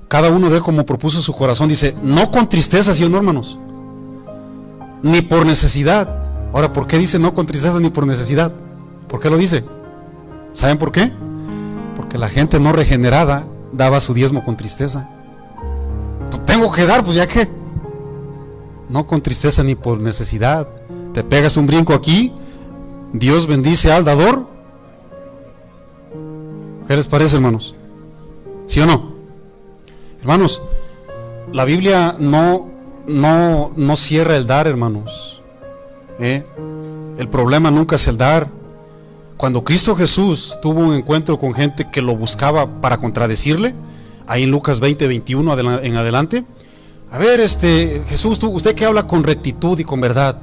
Cada uno dé como propuso su corazón. Dice: no con tristeza, ¿sí o no, hermanos? Ni por necesidad. Ahora, ¿por qué dice no con tristeza ni por necesidad? ¿Por qué lo dice? ¿Saben por qué? Porque la gente no regenerada daba su diezmo con tristeza. Pues tengo que dar, pues ya que. No con tristeza ni por necesidad. Te pegas un brinco aquí, Dios bendice al dador. ¿Qué les parece, hermanos? ¿Sí o no? Hermanos, la Biblia no cierra el dar, hermanos. El problema nunca es el dar. Cuando Cristo Jesús tuvo un encuentro con gente que lo buscaba para contradecirle, ahí en Lucas 20:21 en adelante: a ver, Jesús, usted que habla con rectitud y con verdad,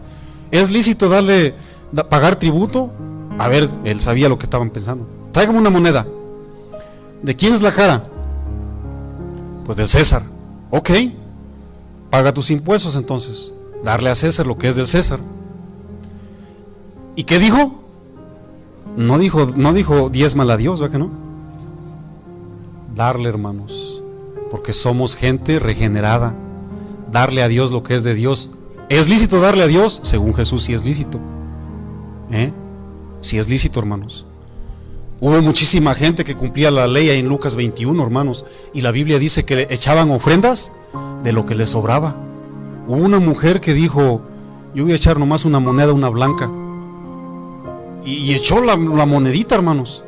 ¿es lícito pagar tributo? A ver, él sabía lo que estaban pensando. Tráigame una moneda. ¿De quién es la cara? Pues del César. Ok, paga tus impuestos entonces. Darle a César lo que es del César. ¿Y qué dijo? No dijo diezmala a Dios, ¿verdad que no? Darle, hermanos, porque somos gente regenerada. Darle a Dios lo que es de Dios. ¿Es lícito darle a Dios? Según Jesús sí es lícito. Sí es lícito, hermanos. Hubo muchísima gente que cumplía la ley ahí en Lucas 21, hermanos, y la Biblia dice que le echaban ofrendas de lo que les sobraba. Hubo una mujer que dijo: yo voy a echar nomás una moneda, una blanca, y echó la monedita, hermanos.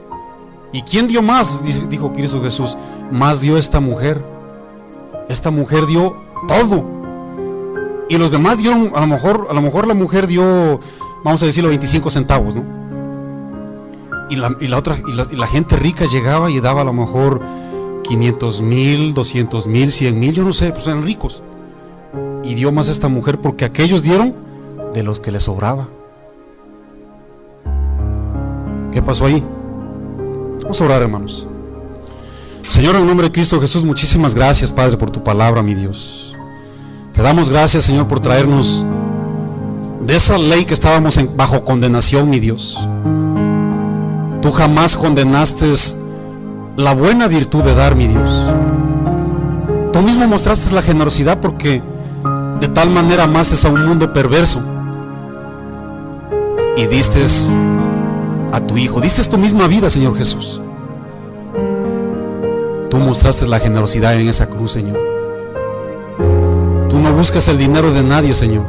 ¿Y quién dio más? Dijo Cristo Jesús: más dio esta mujer. Esta mujer dio todo, y los demás dieron, a lo mejor la mujer dio, vamos a decirlo, 25 centavos, ¿no? Y la gente rica llegaba y daba a lo mejor 500,000, 200,000, 100,000, yo no sé, pues eran ricos. Y dio más esta mujer porque aquellos dieron de los que les sobraba. ¿Qué pasó ahí? Vamos a orar, hermanos. Señor, en nombre de Cristo Jesús, muchísimas gracias, Padre, por tu palabra, mi Dios. Te damos gracias, Señor, por traernos de esa ley que estábamos bajo condenación, mi Dios. Tú jamás condenaste la buena virtud de dar, mi Dios. Tú mismo mostraste la generosidad porque de tal manera amaste a un mundo perverso y diste a tu Hijo, diste tu misma vida, Señor Jesús. Tú mostraste la generosidad en esa cruz, Señor. Tú no buscas el dinero de nadie, Señor.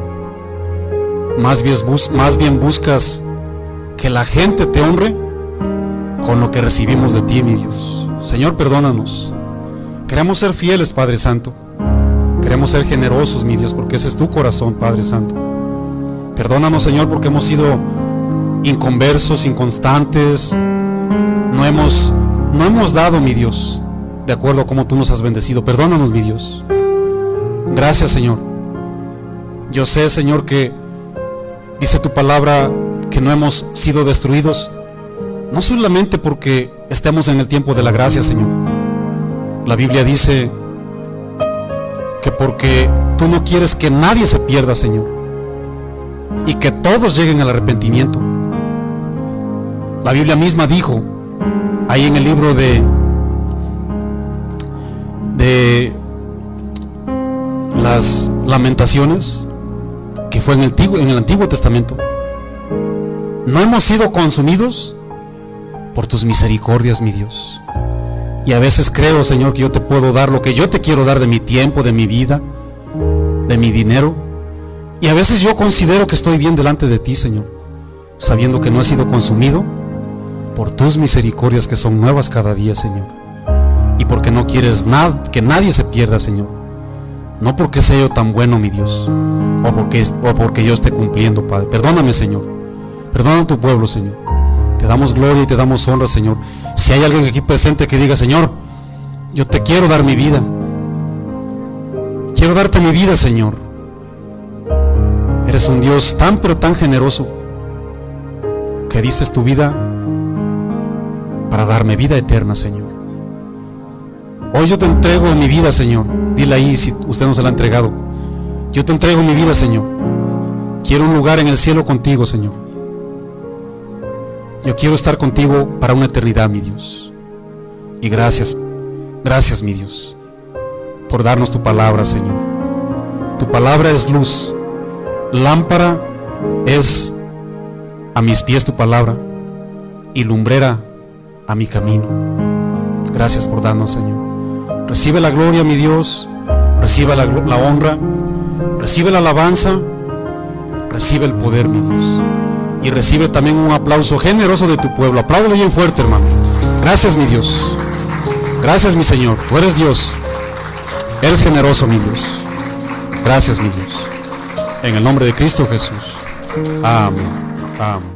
Más bien buscas que la gente te honre con lo que recibimos de ti, mi Dios. Señor, perdónanos. Queremos ser fieles, Padre Santo. Queremos ser generosos, mi Dios, porque ese es tu corazón, Padre Santo. Perdónanos, Señor, porque hemos sido inconversos, inconstantes. No hemos dado, mi Dios, de acuerdo a cómo tú nos has bendecido. Perdónanos, mi Dios. Gracias, Señor. Yo sé, Señor, que dice tu palabra que no hemos sido destruidos, no solamente porque estemos en el tiempo de la gracia, Señor. La Biblia dice que porque tú no quieres que nadie se pierda, Señor, y que todos lleguen al arrepentimiento. La Biblia misma dijo ahí en el libro de las Lamentaciones, que fue en el Antiguo Testamento: no hemos sido consumidos por tus misericordias, mi Dios. Y a veces creo, Señor, que yo te puedo dar lo que yo te quiero dar de mi tiempo, de mi vida, de mi dinero. Y a veces yo considero que estoy bien delante de ti, Señor, sabiendo que no he sido consumido por tus misericordias, que son nuevas cada día, Señor. Y porque no quieres que nadie se pierda, Señor. No porque sea yo tan bueno, mi Dios, o porque yo esté cumpliendo, Padre. Perdóname, Señor. Perdona a tu pueblo, Señor. Te damos gloria y te damos honra, Señor. Si hay alguien aquí presente que diga: Señor, yo te quiero dar mi vida. Quiero darte mi vida, Señor. Eres un Dios tan pero tan generoso, que diste tu vida para darme vida eterna, Señor. Hoy yo te entrego mi vida, Señor. Dile ahí si usted no se la ha entregado. Yo te entrego mi vida, Señor. Quiero un lugar en el cielo contigo, Señor. Yo quiero estar contigo para una eternidad, mi Dios. Y gracias, mi Dios, por darnos tu palabra, Señor. Tu palabra es luz. Lámpara es a mis pies tu palabra, y lumbrera a mi camino. Gracias por darnos, Señor. Recibe la gloria, mi Dios. Recibe la honra. Recibe la alabanza. Recibe el poder, mi Dios. Y recibe también un aplauso generoso de tu pueblo. Apláudalo bien fuerte, hermano. Gracias, mi Dios. Gracias, mi Señor. Tú eres Dios. Eres generoso, mi Dios. Gracias, mi Dios. En el nombre de Cristo Jesús. Amén. Amén.